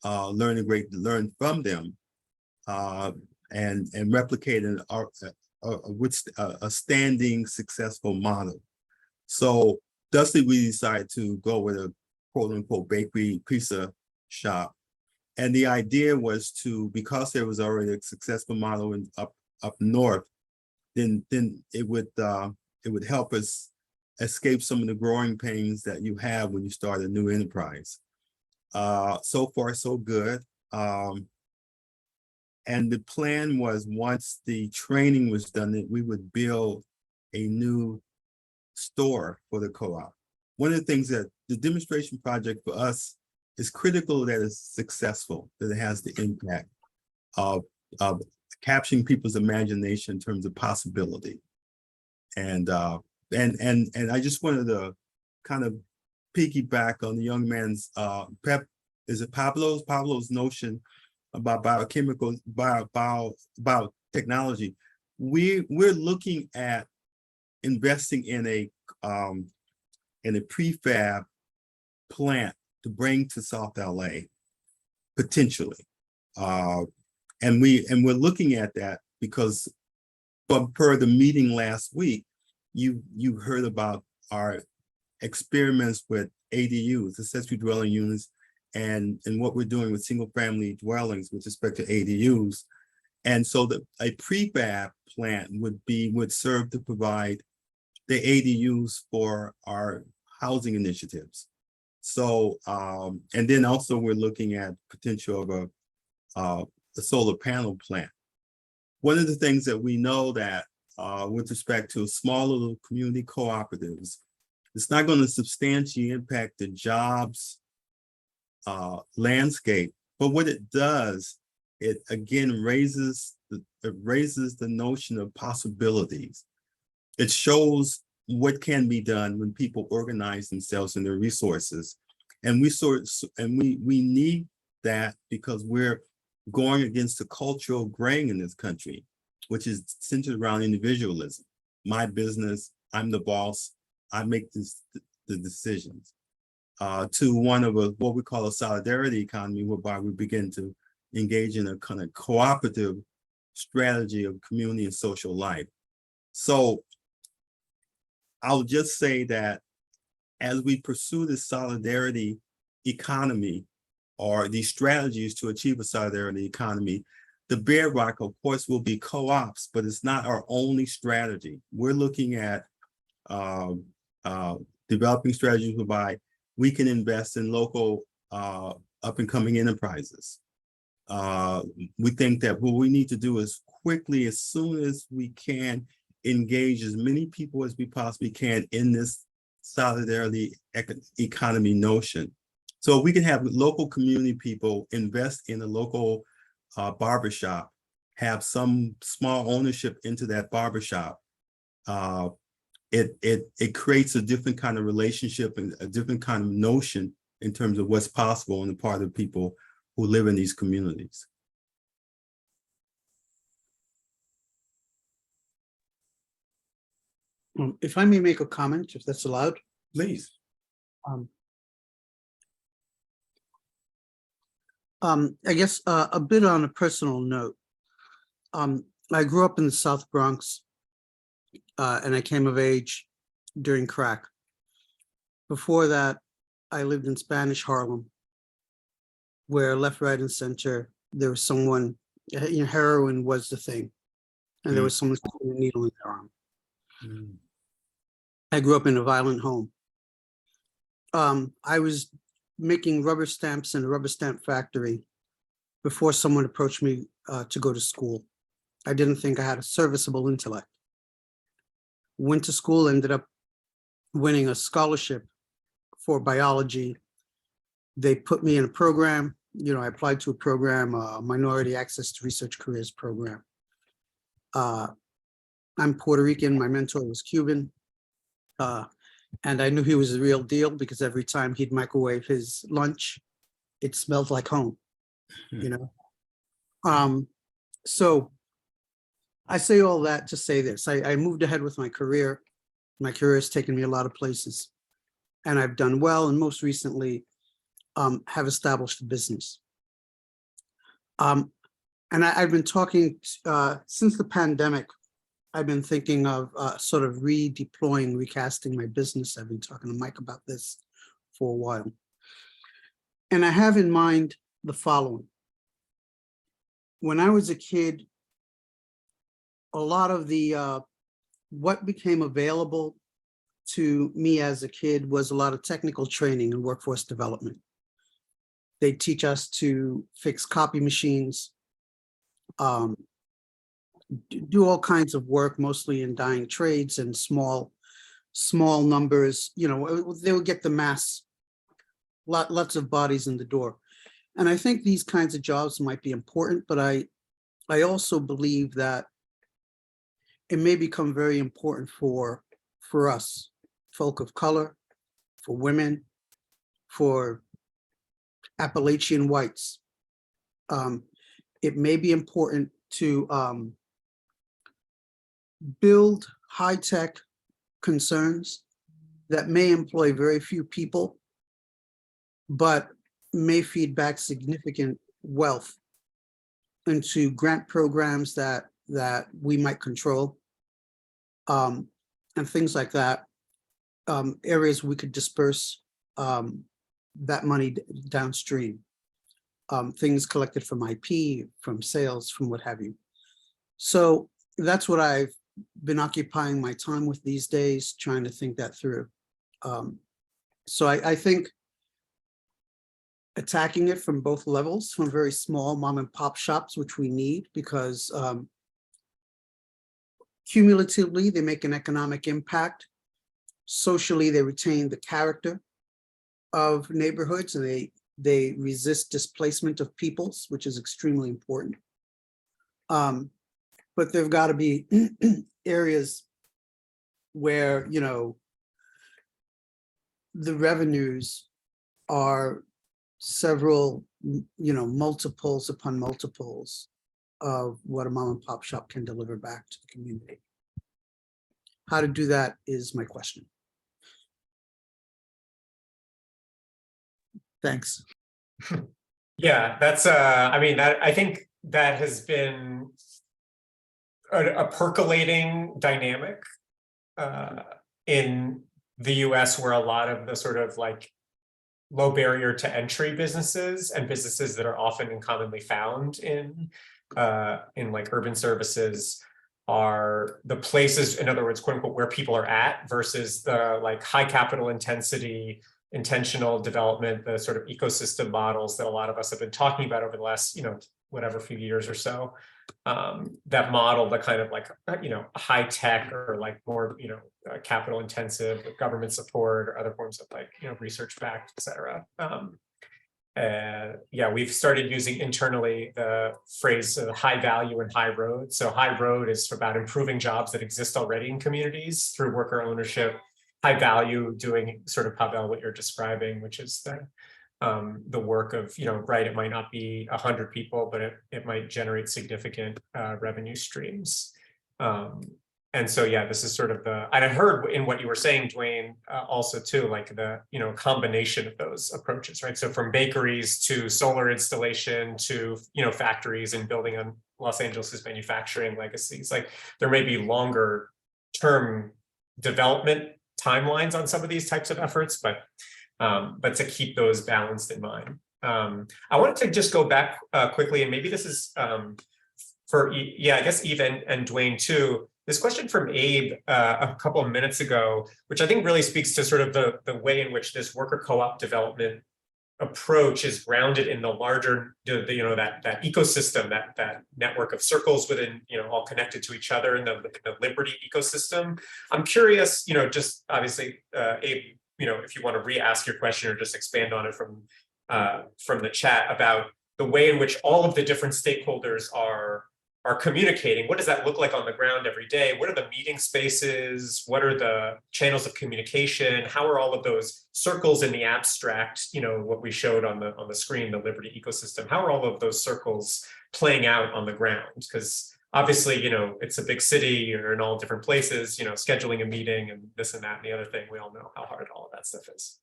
learn from them, and replicate a standing successful model. So thusly, we decided to go with a quote unquote bakery pizza shop. And the idea was because there was already a successful model up north, then it would help us escape some of the growing pains that you have when you start a new enterprise. So far, so good. And the plan was, once the training was done, that we would build a new store for the co-op. One of the things that the demonstration project for us is critical that it's successful, that it has the impact of capturing people's imagination in terms of possibility. And I just wanted to kind of piggyback on the young man's Pablo's notion about biochemical biotechnology. We're looking at investing in a in a prefab plant to bring to South LA, potentially. And we're looking at that because, but per the meeting last week, you heard about our experiments with ADUs, accessory dwelling units, and what we're doing with single family dwellings with respect to ADUs. And so a prefab plant would serve to provide the ADUs for our housing initiatives. So, and then also we're looking at potential of a solar panel plant. One of the things that we know that with respect to smaller little community cooperatives, it's not going to substantially impact the jobs landscape, but what it does, it again raises the notion of possibilities. It shows what can be done when people organize themselves and their resources, and we need that because we're going against the cultural grain in this country, which is centered around individualism. My business, I'm the boss, I make the decisions. To one of what we call a solidarity economy, whereby we begin to engage in a kind of cooperative strategy of community and social life. So I'll just say that as we pursue this solidarity economy, or these strategies to achieve a solidarity economy, the bedrock, of course, will be co-ops, but it's not our only strategy. We're looking at developing strategies whereby we can invest in local up and coming enterprises. We think that what we need to do is quickly, as soon as we can, engage as many people as we possibly can in this solidarity economy notion. So we can have local community people invest in a local barbershop, have some small ownership into that barbershop. It creates a different kind of relationship and a different kind of notion in terms of what's possible on the part of people who live in these communities. If I may make a comment, if that's allowed. Please. I guess a bit on a personal note. I grew up in the South Bronx, and I came of age during crack. Before that, I lived in Spanish Harlem, where left, right, and center, there was someone, heroin was the thing, and there was someone with a needle in their arm. I grew up in a violent home. I was making rubber stamps in a rubber stamp factory before someone approached me to go to school. I didn't think I had a serviceable intellect. Went to school, ended up winning a scholarship for biology. They put me in a program, I applied to a program, Minority Access to Research Careers program. I'm Puerto Rican, my mentor was Cuban. And I knew he was the real deal because every time he'd microwave his lunch, it smelled like home, So I say all that to say this. I moved ahead with my career. My career has taken me a lot of places, and I've done well, and most recently have established a business. And I've been talking since the pandemic. I've been thinking of sort of redeploying, recasting my business. I've been talking to Mike about this for a while. And I have in mind the following. When I was a kid, a lot of the, what became available to me as a kid was a lot of technical training and workforce development. They teach us to fix copy machines, do all kinds of work, mostly in dying trades and small numbers. They would get the mass, lots of bodies in the door. And I think these kinds of jobs might be important, but I also believe that it may become very important for us, folk of color, for women, for Appalachian whites. It may be important to build high-tech concerns that may employ very few people, but may feed back significant wealth into grant programs that we might control, and things like that. Areas we could disperse that money downstream. Things collected from IP, from sales, from what have you. So that's what I've been occupying my time with these days, trying to think that through. So I think attacking it from both levels, from very small mom and pop shops, which we need, because cumulatively they make an economic impact. Socially, they retain the character of neighborhoods, and they resist displacement of peoples, which is extremely important. But there've got to be areas where, you know, the revenues are several, you know, multiples upon multiples of what a mom and pop shop can deliver back to the community. How to do that is my question. Thanks. Yeah, that's I mean, that I think that has been a percolating dynamic in the US, where a lot of the sort of like low barrier to entry businesses and businesses that are often and commonly found in like urban services are the places, in other words, quote unquote, where people are at, versus the like high capital intensity, intentional development, the sort of ecosystem models that a lot of us have been talking about over the last, you know, whatever few years or so, that model the kind of like, you know, high tech or like more, you know, capital intensive with government support or other forms of like, you know, research backed, et cetera. Yeah, we've started using internally the phrase high value and high road. So high road is about improving jobs that exist already in communities through worker ownership. High value, doing sort of, Pavel, what you're describing, which is the work of, you know, right, it might not be 100 people, but it might generate significant revenue streams. And so, yeah, this is sort of and I heard in what you were saying, Dwayne, also too, like the, you know, combination of those approaches, right? So from bakeries to solar installation to, you know, factories and building on Los Angeles's manufacturing legacies, like there may be longer term development timelines on some of these types of efforts, but to keep those balanced in mind. I wanted to just go back quickly, and maybe this is for, yeah, I guess Eve and Dwayne too. This question from Abe a couple of minutes ago, which I think really speaks to sort of the way in which this worker co-op development approach is grounded in the larger, you know, that ecosystem, that network of circles within, you know, all connected to each other in the Liberty ecosystem. I'm curious, you know, just obviously, Abe, you know, if you want to re-ask your question or just expand on it from the chat about the way in which all of the different stakeholders are communicating. What does that look like on the ground every day? What are the meeting spaces? What are the channels of communication? How are all of those circles in the abstract, you know, what we showed on the screen, the Liberty ecosystem, how are all of those circles playing out on the ground? Because obviously, you know, it's a big city, you're in all different places, you know, scheduling a meeting and this and that and the other thing, we all know how hard all of that stuff is.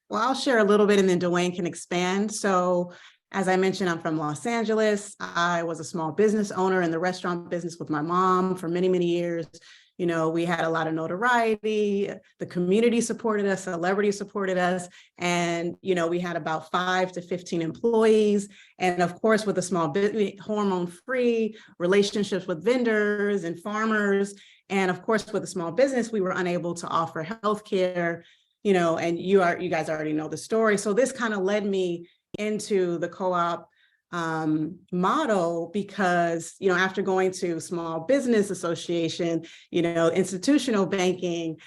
Well, I'll share a little bit and then Dwayne can expand. So as I mentioned, I'm from Los Angeles. I was a small business owner in the restaurant business with my mom for many, many years. You know, we had a lot of notoriety. The community supported us, celebrities supported us. And, you know, we had about 5 to 15 employees. And of course, with a small business, hormone-free relationships with vendors and farmers. And of course, with a small business, we were unable to offer healthcare, you know, and you guys already know the story. So this kind of led me into the co-op model because, you know, after going to Small Business Association, you know, institutional banking,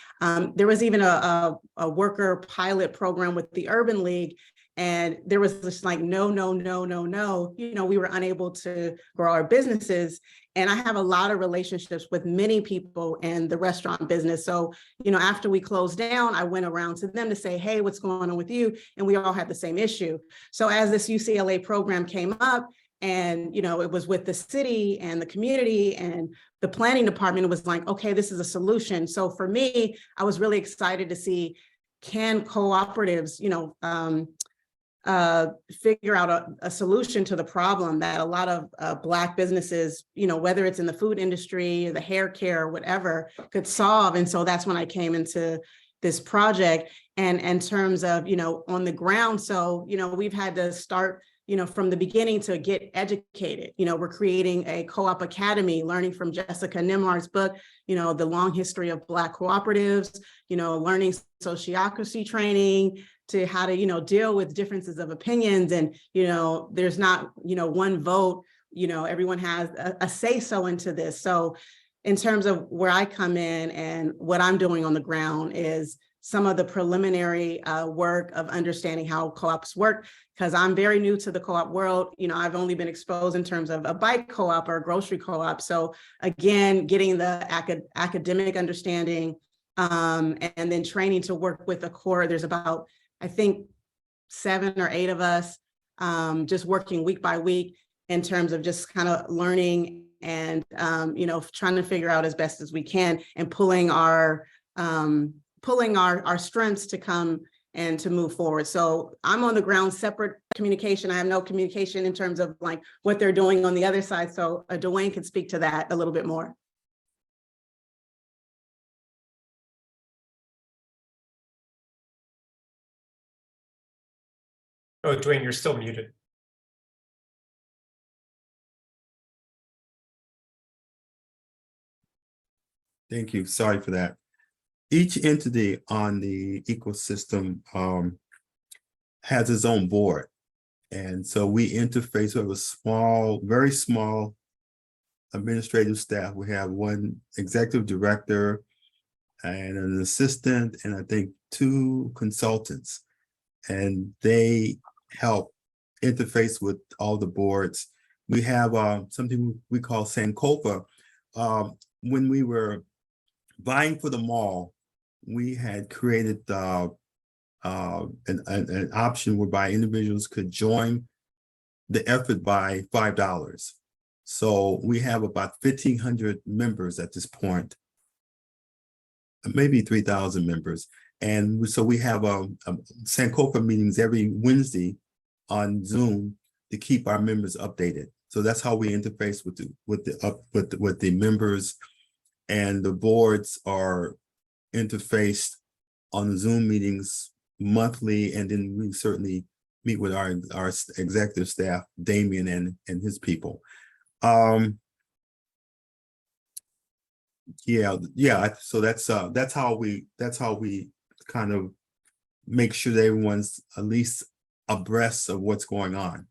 there was even a worker pilot program with the Urban League. And there was just like, no, you know, we were unable to grow our businesses. And I have a lot of relationships with many people in the restaurant business. So, you know, after we closed down, I went around to them to say, hey, what's going on with you? And we all had the same issue. So as this UCLA program came up, And, it was with the city and the community, and the planning department was like, okay, this is a solution. So for me, I was really excited to see, can cooperatives, figure out a solution to the problem that a lot of Black businesses, whether it's in the food industry or the hair care or whatever, could solve. And so that's when I came into this project. And in terms of, on the ground, so, we've had to start, from the beginning to get educated. We're creating a co-op academy, learning from Jessica Nimlar's book, the long history of Black cooperatives, learning sociocracy training, to how to, deal with differences of opinions. And, there's not, one vote, everyone has a say-so into this. So in terms of where I come in and what I'm doing on the ground is some of the preliminary work of understanding how co-ops work, because I'm very new to the co-op world. I've only been exposed in terms of a bike co-op or a grocery co-op. So again, getting the academic understanding and then training to work with a core. There's about, I think, 7 or 8 of us just working week by week in terms of just kind of learning and, trying to figure out as best as we can and pulling our strengths to come and to move forward. So I'm on the ground, separate communication. I have no communication in terms of like what they're doing on the other side. So Dwayne could speak to that a little bit more. Oh, Dwayne, you're still muted. Thank you. Sorry for that. Each entity on the ecosystem has its own board. And so we interface with a small, very small administrative staff. We have one executive director and an assistant, and I think 2 consultants. And they help interface with all the boards. We have something we call Sankofa. When we were vying for the mall, we had created an option whereby individuals could join the effort by $5. So we have about 1,500 members at this point, maybe 3,000 members. And so we have Sankofa meetings every Wednesday on Zoom to keep our members updated. So that's how we interface with the members, and the boards are interfaced on the Zoom meetings monthly, and then we certainly meet with our executive staff, Damien and his people. Yeah. So that's how we kind of make sure that everyone's at least abreast of what's going on.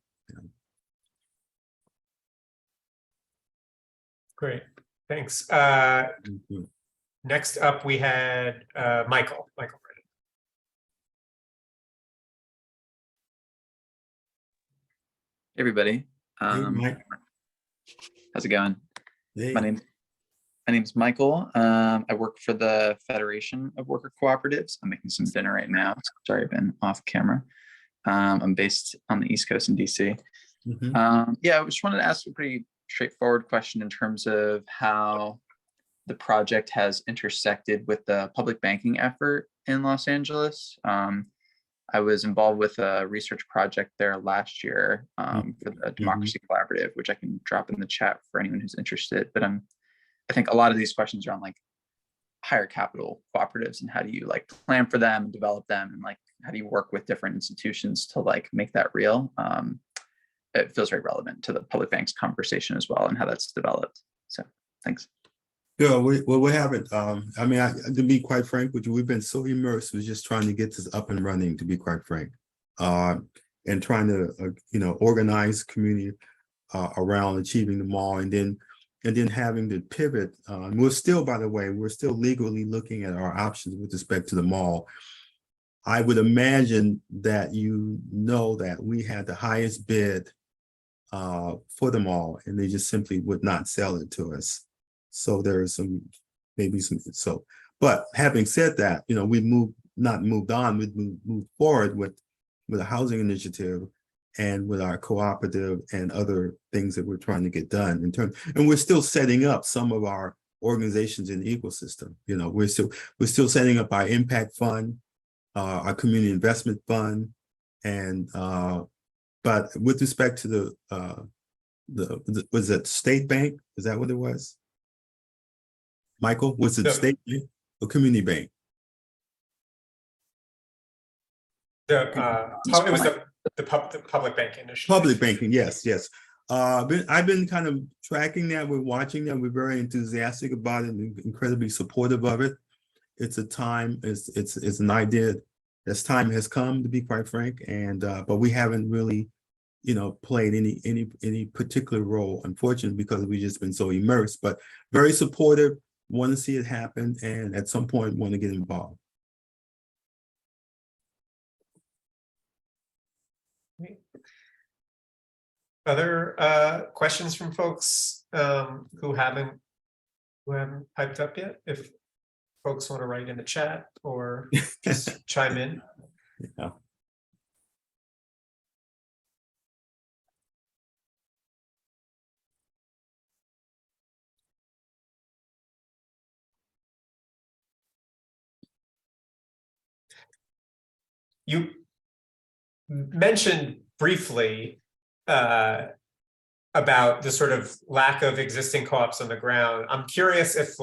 Great, thanks. Thank you. Next up, we had Michael. Michael. Hey everybody. Hey, Mike. How's it going? Hey. My name's Michael. I work for the Federation of Worker Cooperatives. I'm making some dinner right now. Sorry, I've been off camera. I'm based on the East Coast in DC. Yeah, I just wanted to ask a pretty straightforward question in terms of how the project has intersected with the public banking effort in Los Angeles. I was involved with a research project there last year for the Democracy Collaborative, which I can drop in the chat for anyone who's interested. But I think a lot of these questions are on like higher capital cooperatives and how do you like plan for them and develop them, and like how do you work with different institutions to like make that real. It feels very relevant to the public banks conversation as well and how that's developed. So thanks. Yeah, we haven't. I mean, to be quite frank with you, we've been so immersed with just trying to get this up and running, to be quite frank, and trying to, organize community around achieving the mall, and then having to pivot. We're still, by the way, we're still legally looking at our options with respect to the mall. I would imagine that that we had the highest bid for the mall, and they just simply would not sell it to us. So there's but having said that, we moved on, we moved forward with a housing initiative, and with our cooperative and other things that we're trying to get done in terms, and we're still setting up some of our organizations in the ecosystem. You know, we're still setting up our impact fund, our community investment fund, and but with respect to the was it state bank? Is that what it was? Michael, was it state bank or community bank? It was the public banking initiative. Public banking, yes, yes. I've been kind of tracking that. We're watching that. We're very enthusiastic about it and incredibly supportive of it. It's a time. It's an idea. This time has come, to be quite frank, and but we haven't really, you know, played any particular role, unfortunately, because we've just been so immersed. But very supportive. Want to see it happen, and at some point want to get involved. Other questions from folks who haven't piped up yet? If folks want to write in the chat or just chime in. Yeah. You mentioned briefly about the sort of lack of existing co-ops on the ground. I'm curious if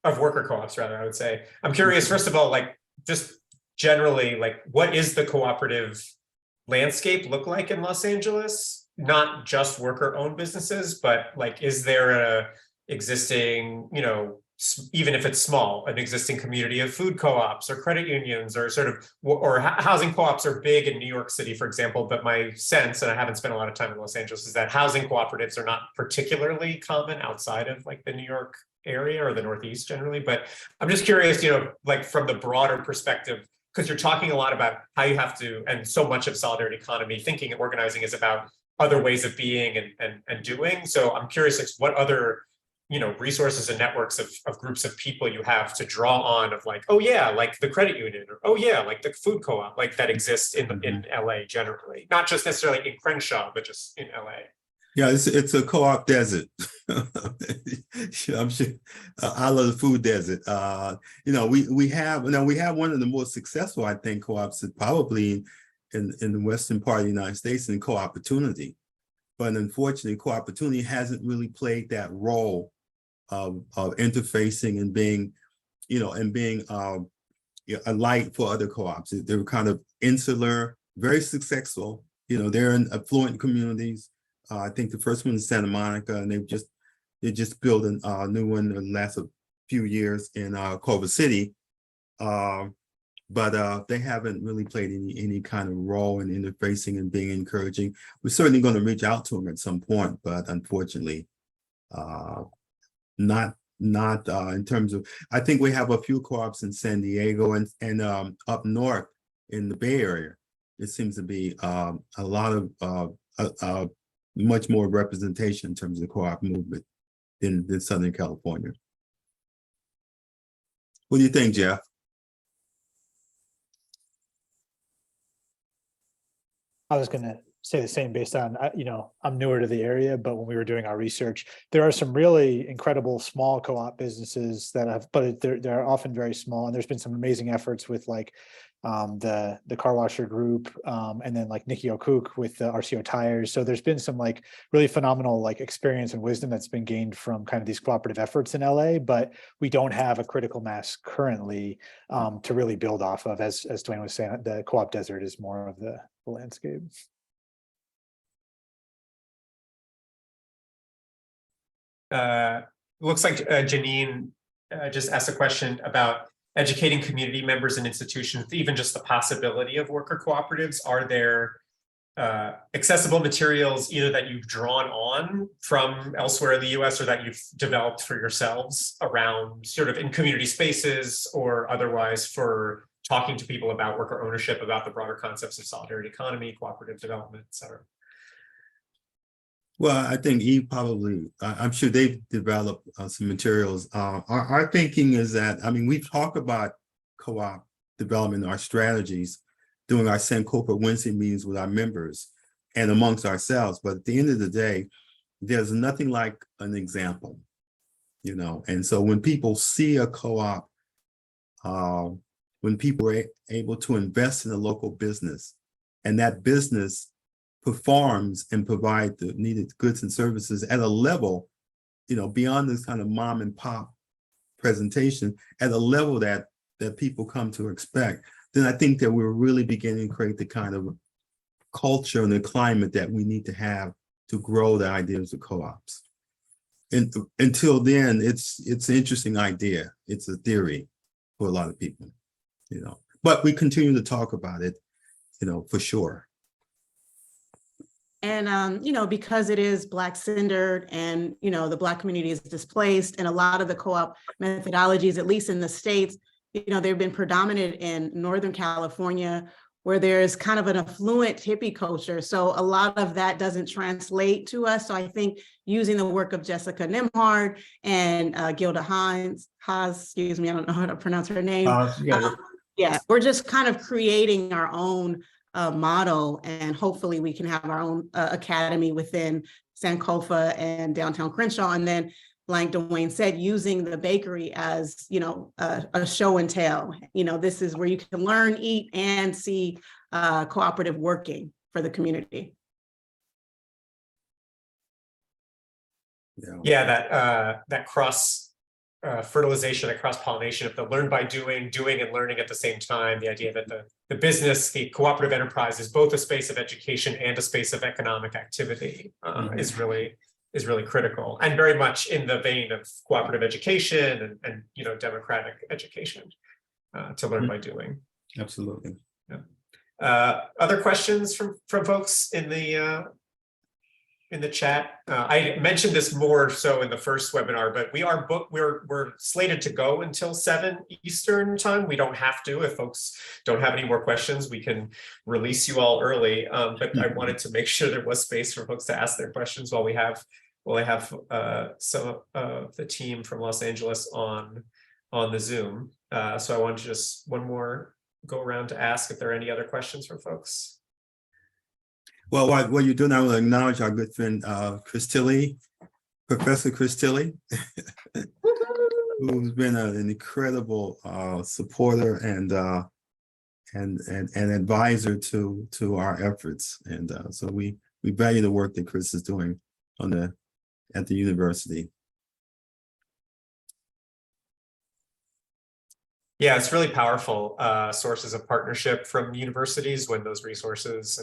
of worker co-ops rather, I would say. I'm curious, first of all, just generally, what is the cooperative landscape look like in Los Angeles? Not just worker-owned businesses, but is there a existing, you know, even if it's small, an existing community of food co-ops or credit unions or housing co-ops are big in New York City, for example. But my sense, and I haven't spent a lot of time in Los Angeles, is that housing cooperatives are not particularly common outside of the New York area or the Northeast generally. But I'm just curious, you know, from the broader perspective, because you're talking a lot about how you have to, and so much of solidarity economy thinking and organizing is about other ways of being and doing. So I'm curious, what other, you know, resources and networks of groups of people you have to draw on of oh yeah, the credit union, or oh yeah, the food co-op, that exists in LA generally, not just necessarily in Crenshaw, but just in LA. Yeah, it's a co-op desert. I'm sure I love the food desert. You know, we have one of the most successful, I think, co-ops probably in the western part of the United States in Co-Opportunity. But unfortunately, Co-Opportunity hasn't really played that role of interfacing and being, you know, and being a light for other co-ops. They were kind of insular, very successful. You know, they're in affluent communities. I think the first one is Santa Monica, and they just built a new one in the last few years in Culver City. But they haven't really played any kind of role in interfacing and being encouraging. We're certainly going to reach out to them at some point, but unfortunately, not in terms of. I think we have a few co-ops in San Diego and up north in the Bay Area. It seems to be a lot of much more representation in terms of the co-op movement than Southern California. What do you think, Jeff? I was going to say the same based on, you know, I'm newer to the area, but when we were doing our research, there are some really incredible small co-op businesses that have, but they're often very small. And there's been some amazing efforts with the car washer group, and then Nikki O'Cook with the RCO tires. So there's been some really phenomenal experience and wisdom that's been gained from kind of these cooperative efforts in LA, but we don't have a critical mass currently to really build off of. As Dwayne was saying, the co-op desert is more of the landscape. Looks like Janine just asked a question about educating community members and institutions, even just the possibility of worker cooperatives. Are there accessible materials either that you've drawn on from elsewhere in the US or that you've developed for yourselves around sort of in community spaces or otherwise for talking to people about worker ownership, about the broader concepts of solidarity economy, cooperative development, et cetera? Well, I think I'm sure they've developed some materials. Our thinking is that, I mean, we've talked about co-op development, our strategies, doing our San Cooper Wednesday meetings with our members. and amongst ourselves. But at the end of the day, there's nothing like an example, and so when people see a co-op, when people are able to invest in a local business and that business performs and provide the needed goods and services at a level, beyond this kind of mom and pop presentation, at a level that people come to expect, then I think that we're really beginning to create the kind of culture and the climate that we need to have to grow the ideas of co-ops. And until then, it's an interesting idea. It's a theory for a lot of people, but we continue to talk about it, for sure. And, because it is Black centered and, the Black community is displaced, and a lot of the co-op methodologies, at least in the States, they've been predominant in Northern California, where there's kind of an affluent hippie culture. So a lot of that doesn't translate to us. So I think using the work of Jessica Nimhard and Gilda Haas, excuse me, I don't know how to pronounce her name. Yeah, we're just kind of creating our own model, and hopefully we can have our own academy within Sankofa and downtown Crenshaw. And then, like Dwayne said, using the bakery as, a show and tell. This is where you can learn, eat, and see cooperative working for the community. Yeah, that cross fertilization, that cross-pollination of the learn by doing and learning at the same time. The idea that the business, the cooperative enterprise, is both a space of education and a space of economic activity is really critical, and very much in the vein of cooperative education and democratic education, to learn by doing. Absolutely. Yeah. Other questions from folks in the chat? I mentioned this more so in the first webinar, but we're slated to go until 7 Eastern time. We don't have to. If folks don't have any more questions, we can release you all early. But I wanted to make sure there was space for folks to ask their questions while I have some of the team from Los Angeles on the Zoom. So I wanted to just one more go around to ask if there are any other questions from folks. Well, what you're doing, I will acknowledge our good friend Chris Tilley, Professor Chris Tilley, who's been an incredible supporter and advisor to our efforts, and so we value the work that Chris is doing at the university. Yeah, it's really powerful sources of partnership from universities when those resources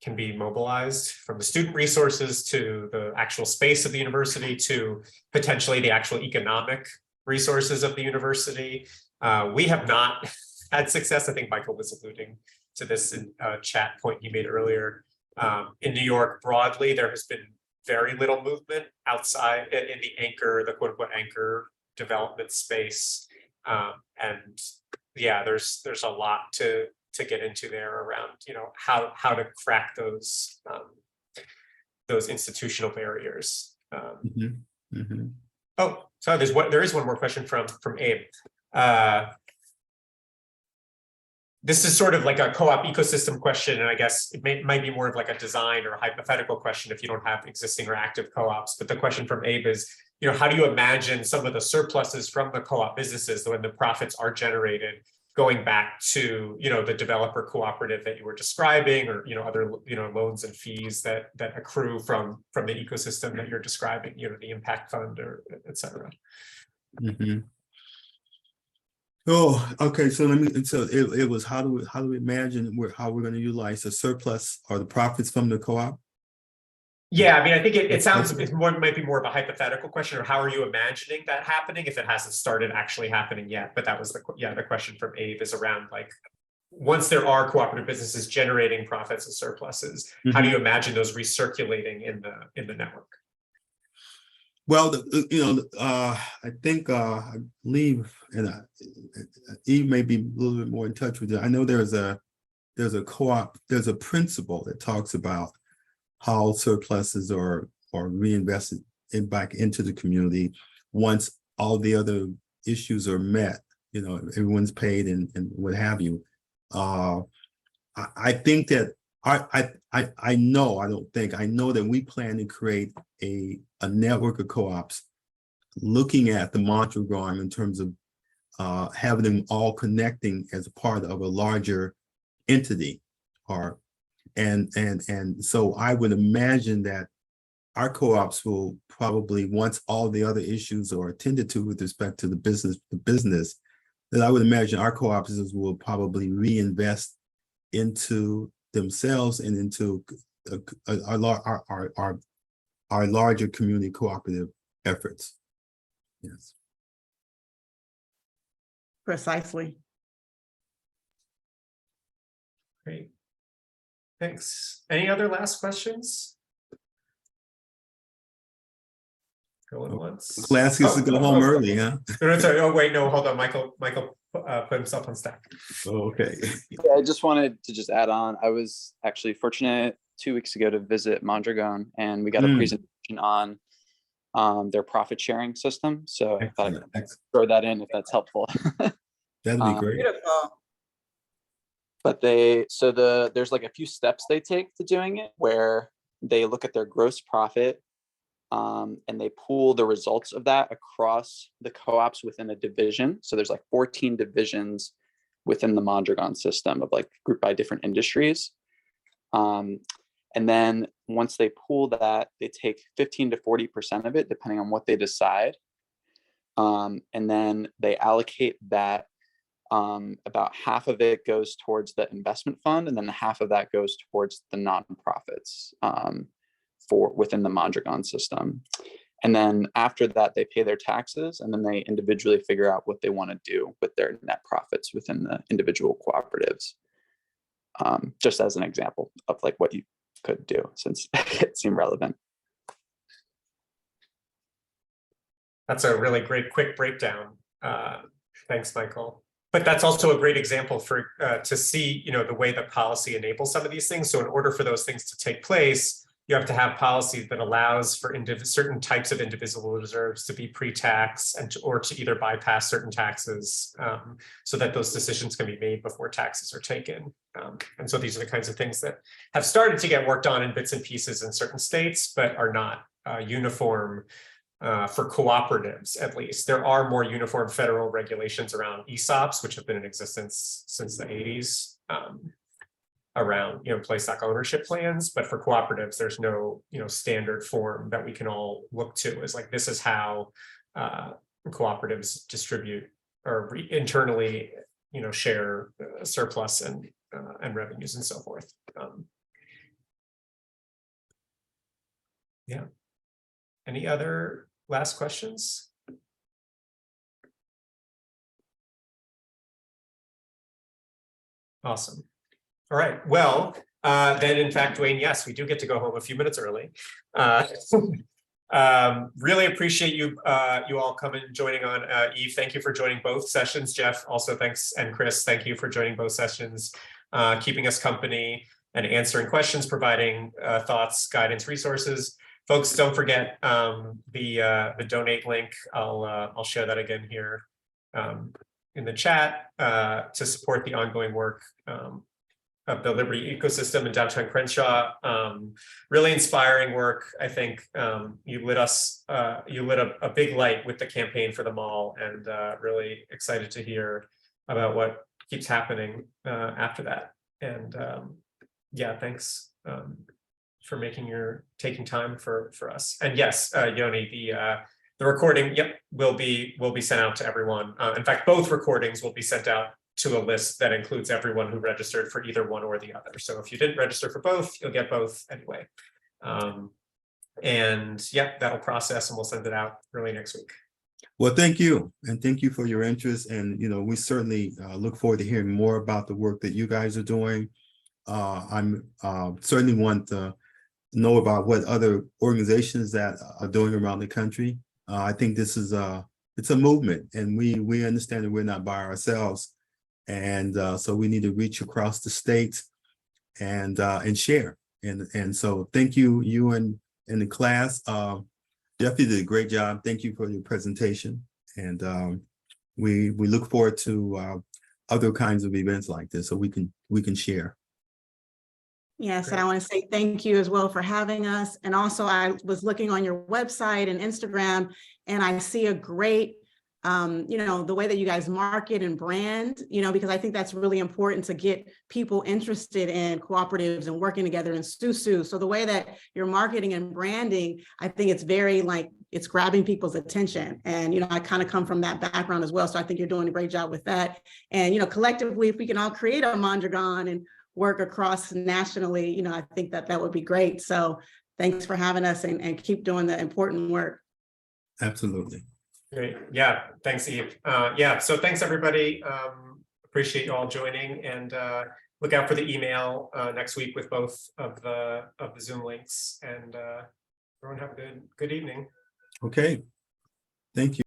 can be mobilized, from the student resources to the actual space of the university to potentially the actual economic resources of the university. We have not had success. I think Michael was alluding to this in a chat point he made earlier. In New York broadly, there has been very little movement outside in the anchor, the quote unquote anchor development space. And yeah, there's a lot to get into there around, how to crack those institutional barriers. Oh, sorry, there is one more question from Abe. This is sort of like a co-op ecosystem question, and I guess it might be more of like a design or a hypothetical question if you don't have existing or active co-ops. But the question from Abe is, how do you imagine some of the surpluses from the co-op businesses, when the profits are generated, going back to the developer cooperative that you were describing, or other loans and fees that accrue from the ecosystem that you're describing, the impact fund, or et cetera. Oh, okay. So it was how do we imagine how we're going to utilize the surplus or the profits from the co-op? Yeah, I mean, I think it sounds might be more of a hypothetical question, or how are you imagining that happening if it hasn't started actually happening yet? But that was the question from Abe is around, like, once there are cooperative businesses generating profits and surpluses, how do you imagine those recirculating in the network? Well, I think I believe, and Eve may be a little bit more in touch with it. I know there's a co-op, there's a principle that talks about how surpluses are reinvested back into the community once all the other issues are met. Everyone's paid and what have you. I think that I know, I don't think, I know that we plan to create a network of co-ops looking at the Mondragon in terms of having them all connecting as a part of a larger entity, or and so I would imagine that our co-ops will probably, once all the other issues are attended to with respect to the business, that I would imagine our co-ops will probably reinvest into themselves and into our larger community cooperative efforts. Yes. Precisely. Great. Thanks. Any other last questions? Going once. Class gets to go home early, huh? No, sorry. Oh, wait, no, hold on. Michael put himself on stack. Oh, okay. Yeah, I just wanted to just add on. I was actually fortunate 2 weeks ago to visit Mondragon, and we got a presentation on their profit sharing system. So I thought I could throw that in if that's helpful. That'd be great. Beautiful. But there's like a few steps they take to doing it, where they look at their gross profit and they pool the results of that across the co-ops within a division. So there's like 14 divisions within the Mondragon system of like grouped by different industries. And then once they pool that, they take 15 to 40% of it, depending on what they decide. And then they allocate that. About half of it goes towards the investment fund, and then half of that goes towards the nonprofits for within the Mondragon system. And then after that, they pay their taxes, and then they individually figure out what they want to do with their net profits within the individual cooperatives. Just as an example of like what you could do, since it seemed relevant. That's a really great quick breakdown. Thanks, Michael. But that's also a great example for to see, the way that policy enables some of these things. So in order for those things to take place, you have to have policy that allows for certain types of indivisible reserves to be pre-tax or to either bypass certain taxes, so that those decisions can be made before taxes are taken. And so these are the kinds of things that have started to get worked on in bits and pieces in certain states, but are not uniform for cooperatives, at least. There are more uniform federal regulations around ESOPs, which have been in existence since the 80s. Around employee stock ownership plans, but for cooperatives, there's no standard form that we can all look to. Is like, this is how cooperatives distribute or internally share surplus and revenues and so forth. Yeah. Any other last questions? Awesome. All right, well, then in fact, Dwayne, yes, we do get to go home a few minutes early. Really appreciate you all coming and joining on. Eve, thank you for joining both sessions. Jeff, also thanks, and Chris, thank you for joining both sessions, keeping us company and answering questions, providing thoughts, guidance, resources. Folks, don't forget the donate link. I'll share that again here in the chat to support the ongoing work of the Liberty ecosystem in downtown Crenshaw. Really inspiring work. I think you lit a big light with the campaign for the mall, and really excited to hear about what keeps happening after that. And yeah, thanks for taking time for us. And yes, Yoni, the recording, yep, will be sent out to everyone. In fact, both recordings will be sent out to a list that includes everyone who registered for either one or the other. So if you didn't register for both, you'll get both anyway. And yeah, that'll process and we'll send it out early next week. Well, thank you. And thank you for your interest. And, we certainly look forward to hearing more about the work that you guys are doing. I'm certainly want to know about what other organizations that are doing around the country. I think this is it's a movement, and we understand that we're not by ourselves. And so we need to reach across the state and share. And so thank you, you and the class. Jeff, you did a great job. Thank you for your presentation. And we look forward to other kinds of events like this, so we can share. Yes, and Great. I want to say thank you as well for having us. And also, I was looking on your website and Instagram, and I see a great, the way that you guys market and brand, because I think that's really important to get people interested in cooperatives and working together in Susu. So the way that you're marketing and branding, I think it's very it's grabbing people's attention. And, I kind of come from that background as well. So I think you're doing a great job with that. And, collectively, if we can all create a Mondragon and work across nationally, I think that would be great. So thanks for having us and keep doing the important work. Absolutely. Great. Yeah, thanks, Eve. Yeah, so thanks, everybody. Appreciate you all joining, and look out for the email next week with both of the Zoom links. And everyone have a good evening. Okay. Thank you.